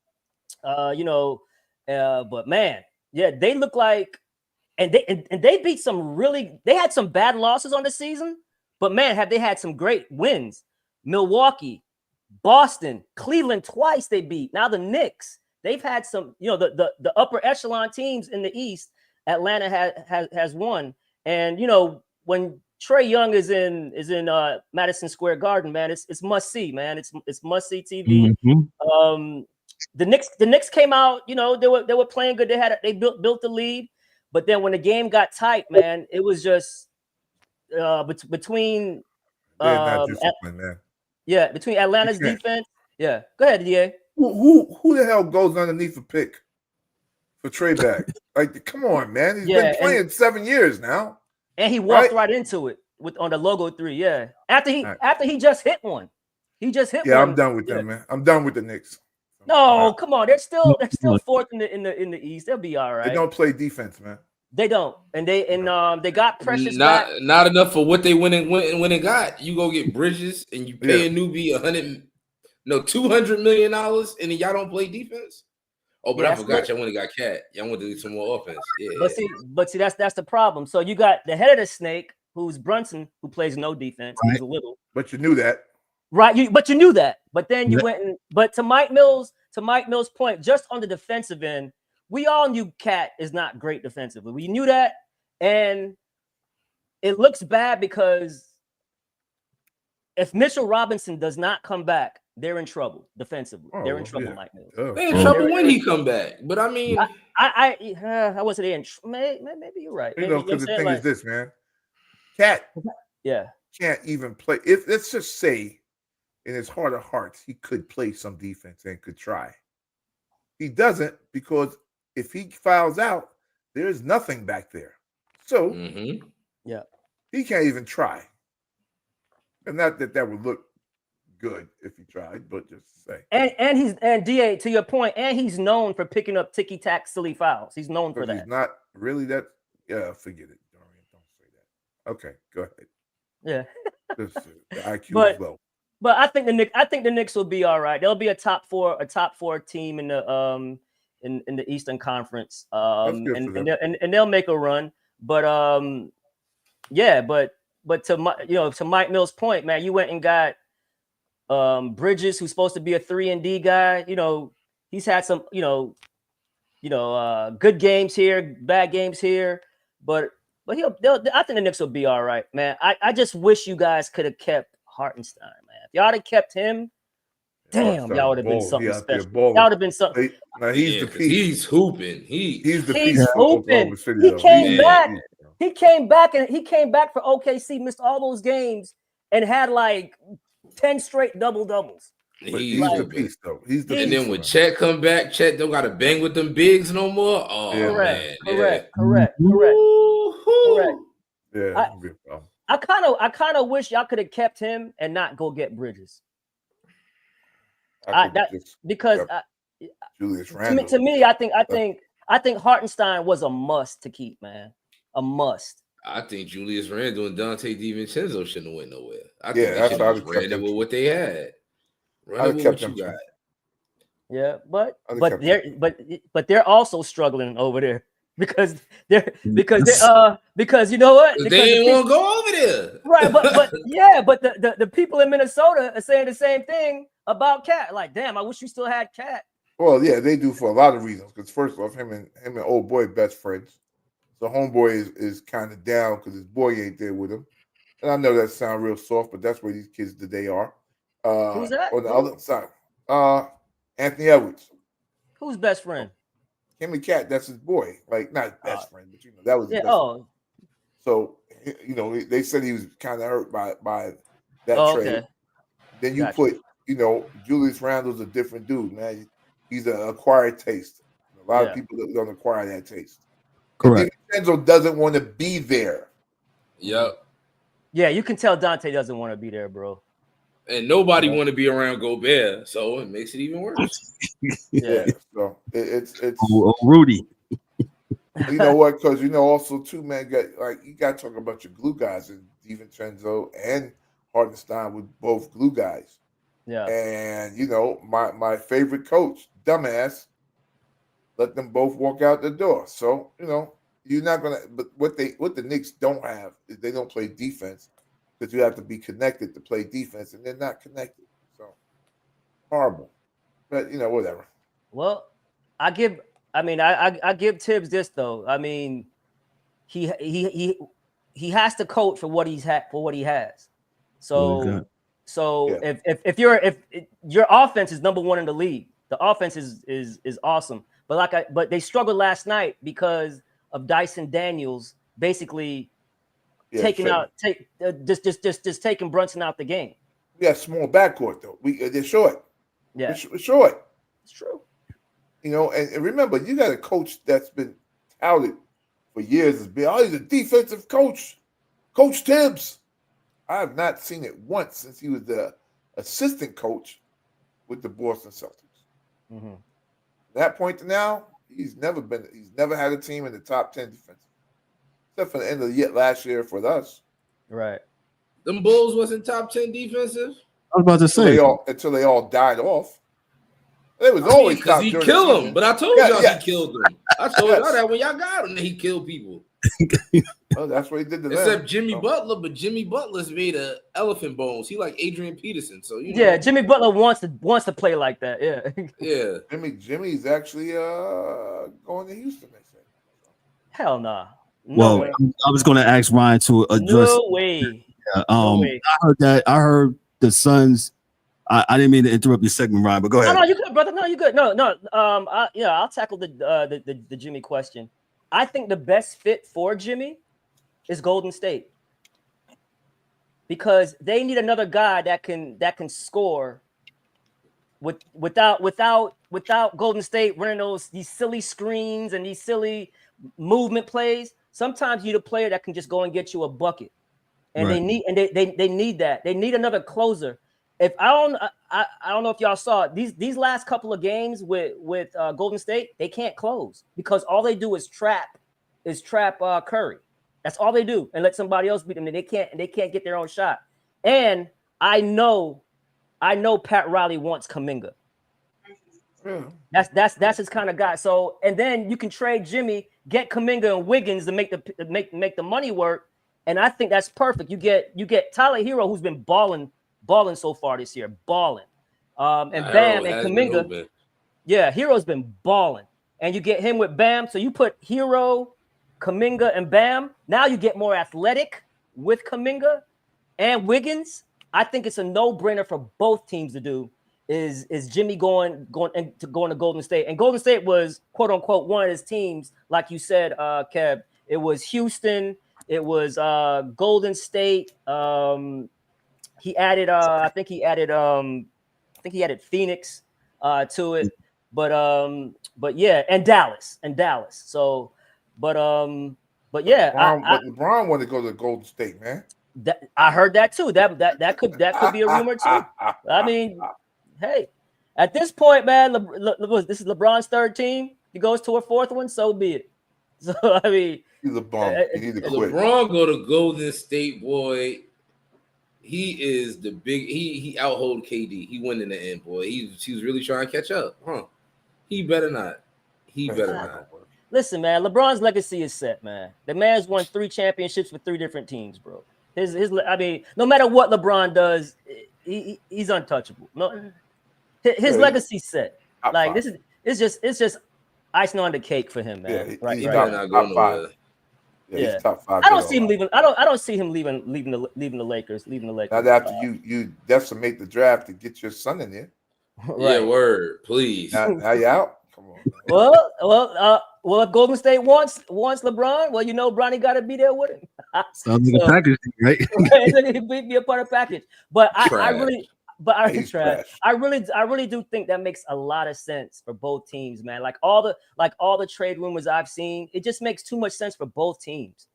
saying? But man, yeah, they look like, and they beat some they had some bad losses on the season, but man, have they had some great wins. Milwaukee, Boston, Cleveland twice they beat. Now the Knicks, they've had some, the upper echelon teams in the East. Atlanta has won, and when Trae Young is in Madison Square Garden, man, it's must see, man. It's must see TV. Mm-hmm. The Knicks came out, they were playing good. They built the lead, but then when the game got tight, man, it was just between between Atlanta's defense. Yeah, go ahead, DA. Who the hell goes underneath a pick for Trae back? Like, come on, man. He's been playing 7 years now. And he walked right into it on the logo 3. Yeah. After he just hit one. He just hit one. Yeah, I'm done with them, man. I'm done with the Knicks. No, come on. They're still fourth in the East. They'll be all right. They don't play defense, man. They don't. And they got Precious back. Not enough for what they went and got. You go get Bridges and you pay a newbie $200 million and then y'all don't play defense. Oh, but I forgot y'all only got Cat. Y'all want to do some more offense. Yeah. But see, that's the problem. So you got the head of the snake, who's Brunson, who plays no defense. Right. He's a little. But you knew that. Right. But you knew that. But then you went but to Mike Mills' point, just on the defensive end, we all knew Cat is not great defensively. We knew that. And it looks bad because if Mitchell Robinson does not come back, they're in trouble defensively. They're in trouble, Mike Mills. They're in trouble when he come back. But I mean, I wasn't in. Maybe you're right. Because the thing is this, man. Cat, can't even play. If let's just say, in his heart of hearts, he could play some defense and could try. He doesn't because if he fouls out, there's nothing back there. So, he can't even try. And not that would look good if he tried, but just to say. And DA, to your point, and he's known for picking up ticky-tack silly fouls. He's known for that. He's not really that. Yeah, forget it, Dorian. Don't say that. Okay, go ahead. Yeah. The IQ is low. But I think the Knicks will be all right. They'll be a top four team in the Eastern Conference. And they'll make a run. But but to Mike Mills' point, man, you went and got Bridges, who's supposed to be a 3-and-D guy. He's had some, good games here, bad games here. But But I think the Knicks will be all right, man. I just wish you guys could have kept Hartenstein, man. If y'all had kept him, damn, y'all would have been something special. Y'all would have been something. Now he's the piece. He's hooping. He's the piece for hooping. Oklahoma City. He came back. He came back for OKC, missed all those games, and had like 10 straight double-doubles. He's the piece, though. He's the piece. And then when Chet come back, Chet don't got to bang with them bigs no more. Oh, man. Correct. Yeah. I kind of wish y'all could have kept him and not go get Bridges. Because Julius Randle. To me, I think Hartenstein was a must to keep, man. A must. I think Julius Randle and Dante DiVincenzo shouldn't have went nowhere. I think that's they should have ran it with what they had. Run with what you got. Yeah, but they're also struggling over there because you know what? Because they didn't want to go over there. Right, but the people in Minnesota are saying the same thing about Cat. Like, damn, I wish you still had Cat. Well, yeah, they do for a lot of reasons. Because first off, him and old boy best friends. So homeboy is kind of down because his boy ain't there with him. And I know that sounds real soft, but that's where these kids today are. Who's that? On the other side, Anthony Edwards. Who's best friend? Him and Cat, that's his boy. Like, not best friend, but that was his best friend. So, they said he was kind of hurt by that trade. Okay. Then you put, Julius Randle's a different dude, man. He's an acquired taste. A lot of people don't acquire that taste. Correct. DiVincenzo doesn't want to be there. Yep. Yeah, you can tell Dante doesn't want to be there, bro. And nobody want to be around Gobert, so it makes it even worse. Yeah. So it's Rudy. You know what? Because also too, man, you got to talk about your glue guys, and DiVincenzo and Hartenstein with both glue guys. Yeah. And my favorite coach, dumbass, let them both walk out the door. So you're not gonna. But what the Knicks don't have is they don't play defense, because you have to be connected to play defense, and they're not connected. So horrible. But whatever. Well, I give Tibbs this though. I mean, he has to coach for what he has. So if your offense is number one in the league, the offense is awesome. But they struggled last night because of Dyson Daniels basically taking Brunson out the game. We got small backcourt though. They're short. Yeah, we're short. It's true. And remember, you got a coach that's been touted for years as being, he's a defensive coach, Coach Tibbs. I have not seen it once since he was the assistant coach with the Boston Celtics. Mm-hmm. That point to now, he's never had a team in the top 10 defensive, except for the end of the last year for us. Right. Them Bulls wasn't top 10 defensive. I was about to say until they all died off. It was always because he killed them. But I told y'all he killed them. I told y'all that when y'all got him, he killed people. Well, that's what he did to them. Except Jimmy Butler, but Jimmy Butler's made of elephant bones. He like Adrian Peterson. So Jimmy Butler wants to play like that. Yeah. Jimmy's actually going to Houston next year. Hell nah. No way. I was going to ask Ryan to address. No way. No way. I heard the Suns. I didn't mean to interrupt your segment, Ryan, but go ahead. No, you good, brother. No, you good. No. I'll tackle the Jimmy question. I think the best fit for Jimmy is Golden State, because they need another guy that can score without Golden State running these silly screens and these silly movement plays. Sometimes you need a player that can just go and get you a bucket, and they need that. They need another closer. If I don't know if y'all saw it, these last couple of games with Golden State, they can't close because all they do is trap Curry. That's all they do, and let somebody else beat them. And they can't get their own shot. And I know Pat Riley wants Kuminga. That's his kind of guy. So, and then you can trade Jimmy, get Kuminga and Wiggins to make the money work. And I think that's perfect. You get Tyler Hero, who's been balling so far this year, balling. And Bam and Kuminga. Yeah, Hero's been balling. And you get him with Bam. So you put Hero Kuminga and Bam. Now you get more athletic with Kuminga and Wiggins. I think it's a no-brainer for both teams to do. Is Jimmy going to Golden State? And Golden State was quote unquote one of his teams, like you said, Kev. It was Houston. It was Golden State. He added. I think he added Phoenix to it. But yeah, and Dallas. So, but yeah, LeBron wanted to go to Golden State, man. I heard that too. That could be a rumor too. I mean, hey, at this point, man, this is LeBron's third team. He goes to a fourth one, so be it. So I mean, he's a bum. He need to quit. LeBron go to Golden State, boy. He is the big. He outhold KD. He went in the end, boy. He was really trying to catch up, huh? He better not. He better not. Listen, man, LeBron's legacy is set, man. The man's won 3 championships with 3 different teams, bro. I mean, no matter what LeBron does, he's untouchable. No, his legacy's set. Like this is it's just icing on the cake for him, man. Yeah, he's not going nowhere. Yeah, he's top 5. I don't see him leaving. I don't see him leaving the Lakers. Not after you decimate the draft to get your son in there. Right. Yeah, word, please. Now you out. Come on. Well, if Golden State wants LeBron, well, you know, Bronny got to be there with him. Sounds like a package, right? He'd be a part of the package. But I really do think that makes a lot of sense for both teams, man. Like all the trade rumors I've seen, it just makes too much sense for both teams,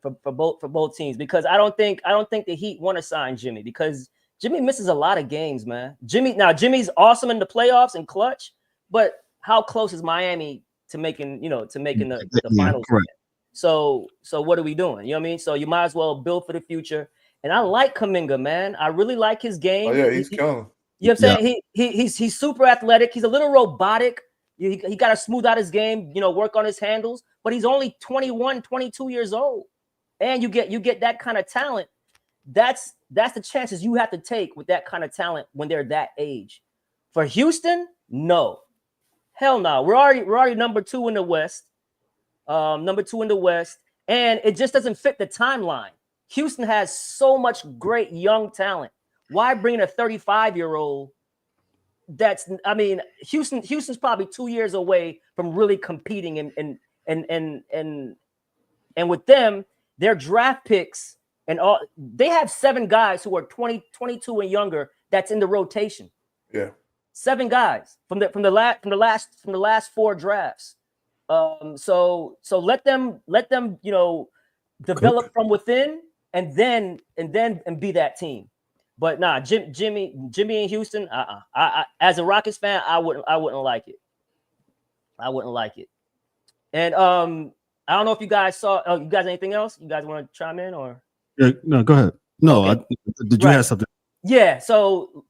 for both teams. Because I don't think the Heat want to sign Jimmy because Jimmy misses a lot of games, man. Jimmy's awesome in the playoffs and clutch, but how close is Miami to making the finals? Correct. So what are we doing? You know what I mean? So you might as well build for the future. And I like Kuminga, man. I really like his game. Oh yeah, he's killing. You know what I'm saying? He's super athletic. He's a little robotic. He got to smooth out his game, work on his handles. But he's only 21, 22 years old, and you get that kind of talent. That's the chances you have to take with that kind of talent when they're that age. For Houston, no, hell no. We're already number 2 in the West. And it just doesn't fit the timeline. Houston has so much great young talent. Why bring in a 35-year-old? Houston's probably 2 years away from really competing and with them, their draft picks and all, they have 7 guys who are 20, 22 and younger that's in the rotation. Yeah. 7 guys from the last 4 drafts. So let them develop from within and be that team. But nah, Jimmy in Houston, I as a Rockets fan, I wouldn't like it. I wouldn't like it. And I don't know if you guys saw. Oh, you guys anything else? You guys want to chime in or? Yeah, no, go ahead. No, okay. Did you have something? Yeah. So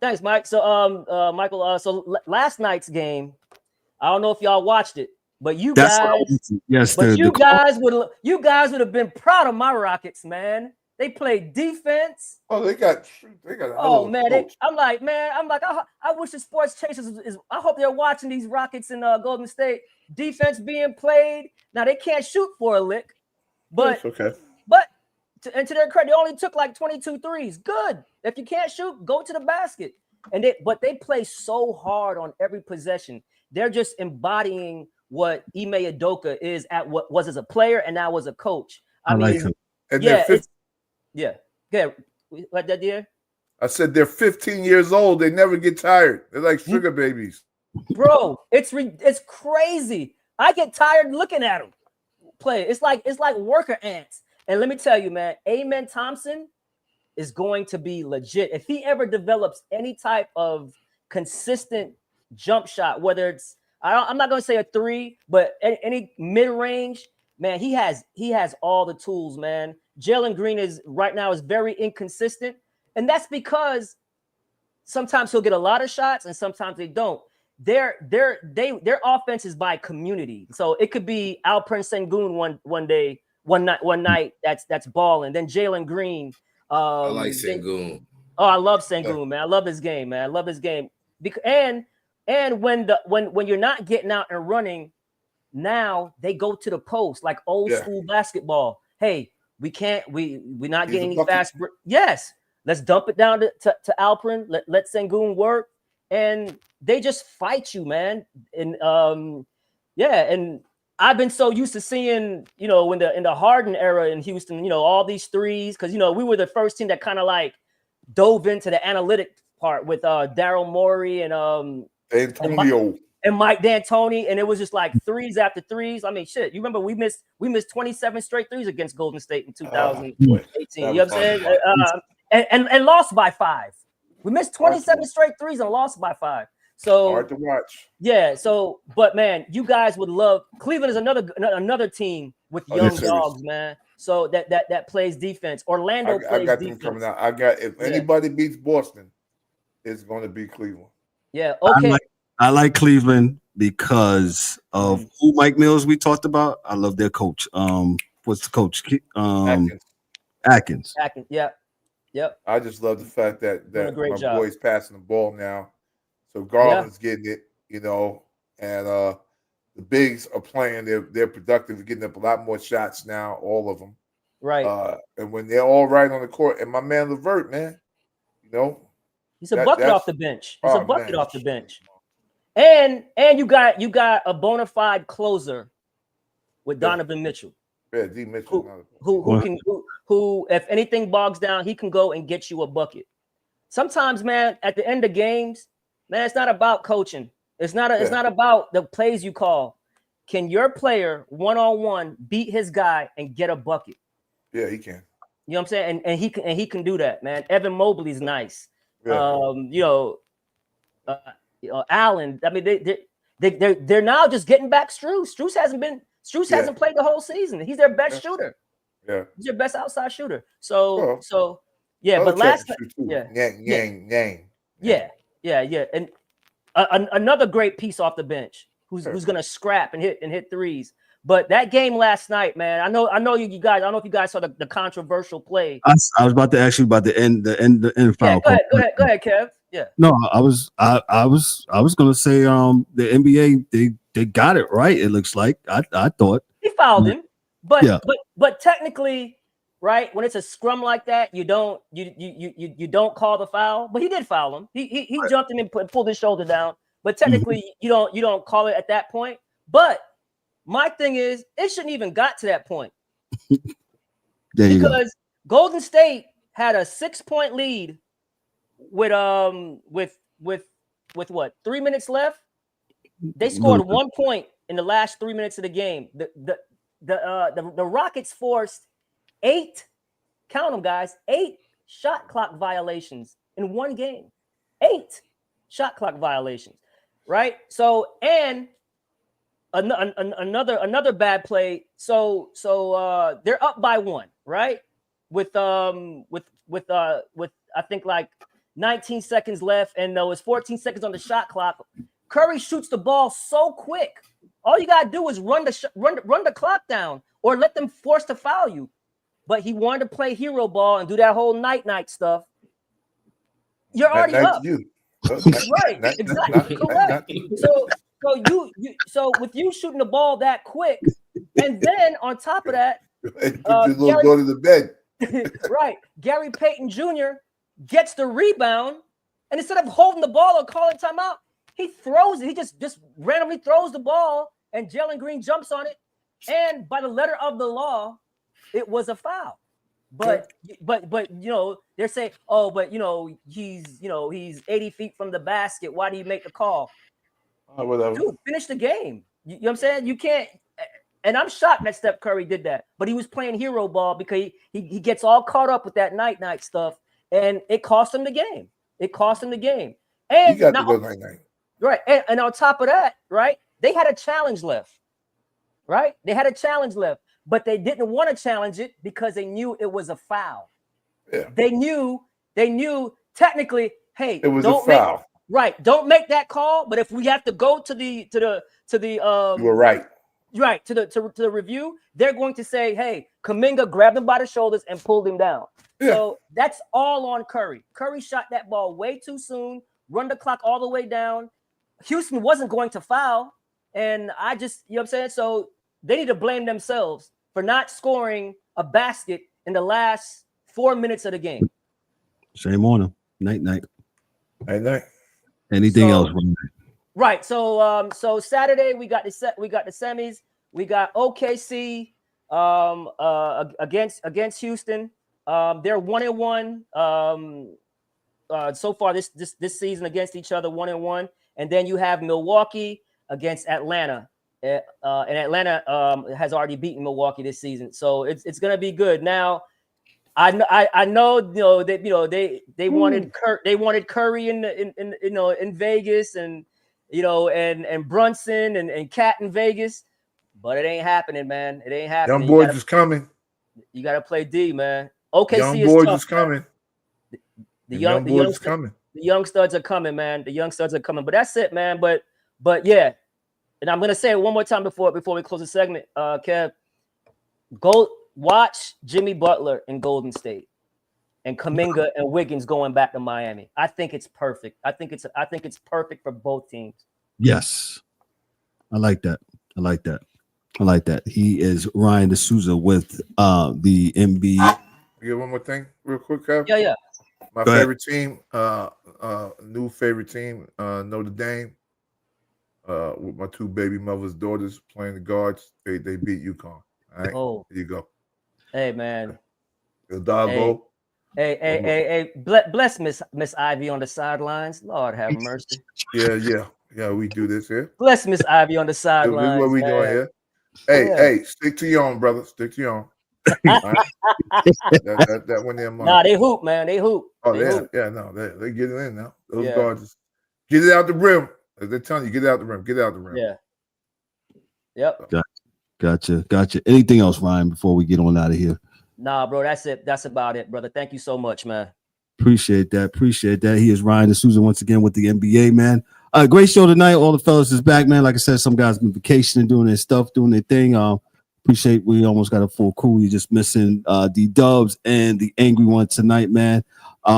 thanks, Mike. So Michael. So last night's game, I don't know if y'all watched it, but you guys would have been proud of my Rockets, man. They played defense. Oh, they got. Oh man, I'm like, I wish the sports chasers is. I hope they're watching these Rockets in Golden State. Defense being played. Now they can't shoot for a lick, but okay. But to their credit, they only took like 22 threes. Good. If you can't shoot, go to the basket. But they play so hard on every possession. They're just embodying what Ime Udoka is at what was as a player and now as a coach. I mean, like him. And yeah. What that dear? I said they're 15 years old. They never get tired. They're like sugar babies. Bro, it's crazy. I get tired looking at them play. It's like worker ants. And let me tell you, man, Amen Thompson is going to be legit. If he ever develops any type of consistent jump shot, whether it's I'm not going to say a 3, but any mid-range, man, he has all the tools, man. Jalen Green right now is very inconsistent, and that's because sometimes he'll get a lot of shots and sometimes they don't. Their offense is by community, so it could be Alperen Sengun one night that's balling. Then Jalen Green. I like Sengun. I love Sengun, man. I love his game, man. And when you're not getting out and running, Now they go to the post like old school basketball. Hey, we're not getting any fast. Yes, let's dump it down to Alperin. Let Sengun work, and they just fight you, man. And and I've been so used to seeing, in the Harden era in Houston, all these threes, because we were the first team that kind of like dove into the analytic part with Daryl Morey and Antonio. And Mike D'Antoni, and it was just like threes after threes. I mean, shit. You remember we missed 27 straight threes against Golden State in 2018. You know what I'm saying? And lost by 5. We missed 27 straight threes and lost by 5. So hard to watch. Yeah. So, but man, you guys would love. Cleveland is another team with young dogs, man. So that plays defense. Orlando plays I got defense. them coming out. If anybody beats Boston, it's going to be Cleveland. Yeah. Okay. I like Cleveland because of who Mike Mills we talked about. I love their coach. What's the coach? Atkins. Yep. I just love the fact that my job. boy's passing the ball now. So Garland's getting it, and the bigs are playing. They're productive, getting up a lot more shots now, all of them. Right. And when they're all right on the court, and my man LeVert, man, he's a bucket off the bench. He's a bucket off the bench. And you got a bona fide closer with Donovan Mitchell. Yeah, D Mitchell. Who if anything bogs down, he can go and get you a bucket. Sometimes, man, at the end of games, man, it's not about coaching. It's not about the plays you call. Can your player one-on-one beat his guy and get a bucket? Yeah, he can. You know what I'm saying? And he can do that, man. Evan Mobley's nice. Yeah. Allen. I mean, they're now just getting back Strus. Strus hasn't played the whole season. He's their best shooter. Yeah, he's their best outside shooter. So but last and another great piece off the bench who's gonna scrap and hit threes. But that game last night, man, I know you guys. I don't know if you guys saw the controversial play. I was about to ask you about the end foul. Go ahead, Kev. Yeah. No, I was gonna say the NBA they got it right. It looks like I thought he fouled him, but technically, right, when it's a scrum like that, you don't call the foul. But he did foul him. He jumped him and pulled his shoulder down. But technically, you don't call it at that point. But my thing is, it shouldn't even got to that point because Golden State had a 6-point lead with what 3 minutes left. They scored 1 point in the last 3 minutes of the game. The Rockets forced 8, count them guys, 8 shot clock violations in one game. 8 shot clock violations, right? So and another bad play. So they're up by 1, right? With I think like 19 seconds left, and there was 14 seconds on the shot clock. Curry shoots the ball so quick. All you gotta do is run the clock down, or let them force to foul you. But he wanted to play hero ball and do that whole night stuff. You're already up. Right, exactly. Correct. So with you shooting the ball that quick, and then on top of that, go to the bed. Right, Gary Payton Jr. gets the rebound, and instead of holding the ball or calling timeout, he throws it. He just randomly throws the ball, and Jalen Green jumps on it. And by the letter of the law, it was a foul. But they're saying, oh, but he's 80 feet from the basket. Why do you make the call? Whatever. Dude, finish the game. You know what I'm saying? You can't. And I'm shocked that Steph Curry did that, but he was playing hero ball because he gets all caught up with that night stuff, and it cost him the game. And he got to go night. Right, and on top of that, right, they had a challenge left. Right, they had a challenge left, but they didn't want to challenge it because they knew it was a foul. Yeah, they knew technically. Hey, it was a foul. Right, don't make that call. But if we have to go to the you were right. Right, to the review, they're going to say, hey, Kuminga grabbed him by the shoulders and pulled him down. Yeah. So that's all on Curry. Curry shot that ball way too soon, run the clock all the way down. Houston wasn't going to foul. And I just, you know what I'm saying? So they need to blame themselves for not scoring a basket in the last 4 minutes of the game. Shame on them. Night. Night. Anything else? Right. So so Saturday we got the semis. We got OKC against Houston. They're 1-1 so far this season against each other, 1-1. And then you have Milwaukee against Atlanta. And Atlanta has already beaten Milwaukee this season. So it's gonna be good. Now I know that they wanted Curry in Vegas, and and Brunson and Cat in Vegas, but it ain't happening, man. It ain't happening. Young boys is coming. You gotta play D, man. OKC young is boys tough, is coming. The young boys is coming. The young studs are coming, man. The young studs are coming. But that's it, man. But yeah, and I'm gonna say it one more time before we close the segment, Kev. Go watch Jimmy Butler in Golden State and Kuminga and Wiggins going back to Miami. I think it's perfect. I think it's perfect for both teams. Yes. I like that. He is Ryan D'Souza with the NBA. Get one more thing real quick, Kev. Yeah. My favorite team, new favorite team, Notre Dame. With my two baby mothers' daughters playing the guards. They beat UConn. All right. Oh. There you go. Hey, man. The doggo. Hey. Bless Miss Ivy on the sidelines. Lord have mercy. Yeah. We do this here. Bless Miss Ivy on the sidelines. This is what we doing here. Hey, stick to your own, brother. Stick to your own. Right? that one there. Nah, they hoop, man. They hoop. Oh, they get it in now. Those guards get it out the rim. As they're telling you, get it out the rim. Get it out the rim. Yeah. Yep. Gotcha. Anything else, Ryan, before we get on out of here? Nah, bro, that's it. That's about it, brother. Thank you so much, man. Appreciate that. He is Ryan D'Souza once again with the NBA, man. Great show tonight. All the fellas is back, man. Like I said, some guys been vacationing, doing their stuff, doing their thing. Appreciate we almost got a full crew. You're just missing the Dubs and the Angry One tonight, man. We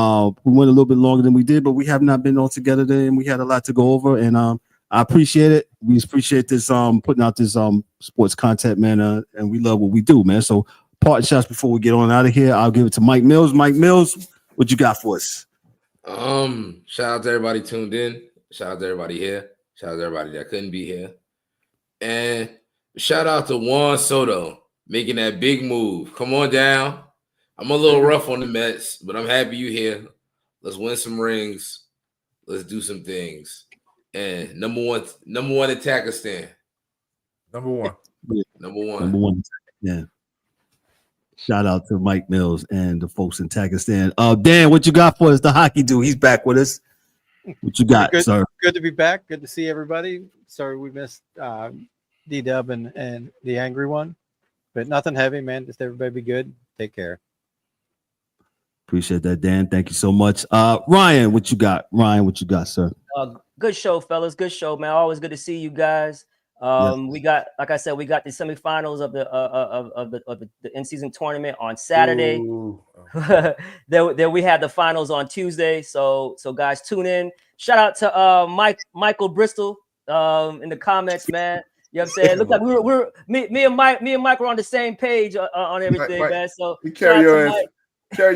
went a little bit longer than we did, but we have not been all together today, and we had a lot to go over. And I appreciate it. We appreciate this putting out this sports content, man. And we love what we do, man. So parting shots before we get on out of here. I'll give it to Mike Mills. Mike Mills, what you got for us? Shout out to everybody tuned in. Shout out to everybody here. Shout out to everybody that couldn't be here. And shout out to Juan Soto making that big move. Come on down. I'm a little rough on the Mets, but I'm happy you're here. Let's win some rings. Let's do some things. And number one attacker stand. Number one. Yeah. Shout out to Mike Mills and the folks in Takistan. Dan, what you got for us? The hockey dude, he's back with us. What you got, sir? Good to be back. Good to see everybody. Sorry we missed D-Dub and the Angry One. But nothing heavy, man. Just everybody be good. Take care. Appreciate that, Dan. Thank you so much. Ryan, what you got? Sir? Good show, fellas. Good show, man. Always good to see you guys. We got, like I said, we got the semifinals of the in-season tournament on Saturday. Then we had the finals on Tuesday. So guys, tune in. Shout out to Michael Bristol in the comments, man. You know what I'm saying? Look like me and Mike were on the same page on everything, man. So you carry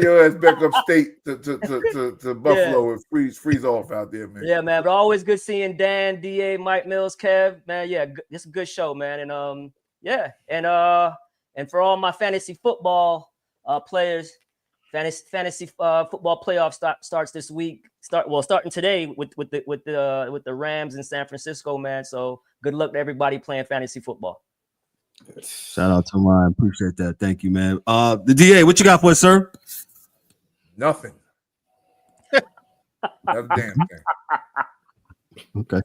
your ass back upstate to Buffalo and freeze off out there, man. Yeah, man. But always good seeing Dan, DA, Mike Mills, Kev, man. Yeah, it's a good show, man. And and for all my fantasy football players, fantasy football playoff starts this week. Starting today with the Rams in San Francisco, man. So good luck to everybody playing fantasy football. Shout out to Ryan. Appreciate that. Thank you, man. The DA, what you got for us, sir? Nothing. That's damn thing. Okay.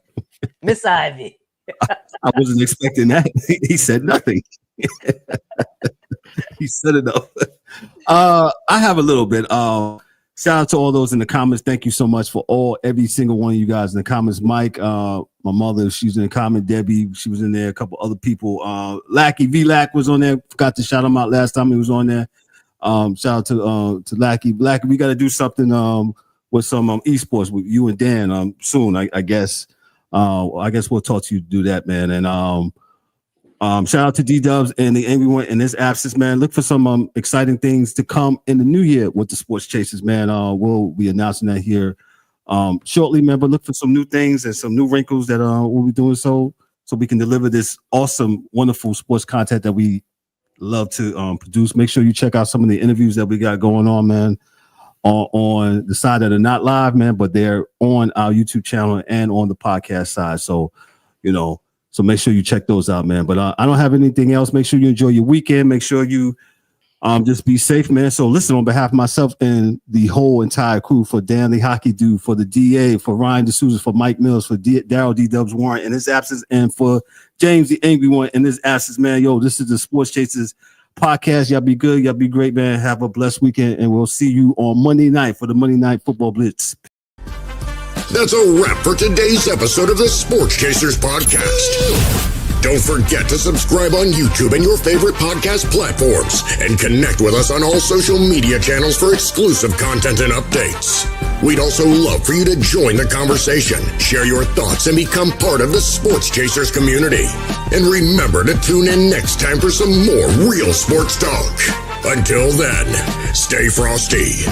Miss Ivy. I wasn't expecting that. He said nothing. He said enough. I have a little bit. Shout out to all those in the comments. Thank you so much for every single one of you guys in the comments. Mike, my mother, she's in the comment. Debbie, she was in there. A couple other people. Lackey V-Lack was on there. Forgot to shout him out last time he was on there. Shout out to Lackey. Lackey, we got to do something with some esports with you and Dan soon, I guess. I guess we'll talk to you to do that, man. And shout out to D-Dubs and the Angry One in this absence, man. Look for some exciting things to come in the new year with the Sports Chasers, man. We'll be announcing that here shortly, man. But look for some new things and some new wrinkles that we'll be doing so we can deliver this awesome, wonderful sports content that we love to produce. Make sure you check out some of the interviews that we got going on, man, on the side that are not live, man, but they're on our YouTube channel and on the podcast side. So, so make sure you check those out, man. But I don't have anything else. Make sure you enjoy your weekend. Make sure you just be safe, man. So listen, on behalf of myself and the whole entire crew, for Dan the Hockey Dude, for the DA, for Ryan D'Souza, for Mike Mills, for Daryl D-Dubs Warren in his absence, and for James the Angry One in his absence, man. Yo, this is the Sports Chasers podcast. Y'all be good. Y'all be great, man. Have a blessed weekend, and we'll see you on Monday night for the Monday Night Football Blitz. That's a wrap for today's episode of the Sports Chasers podcast. Don't forget to subscribe on YouTube and your favorite podcast platforms, and connect with us on all social media channels for exclusive content and updates. We'd also love for you to join the conversation, share your thoughts, and become part of the Sports Chasers community. And remember to tune in next time for some more real sports talk. Until then, stay frosty.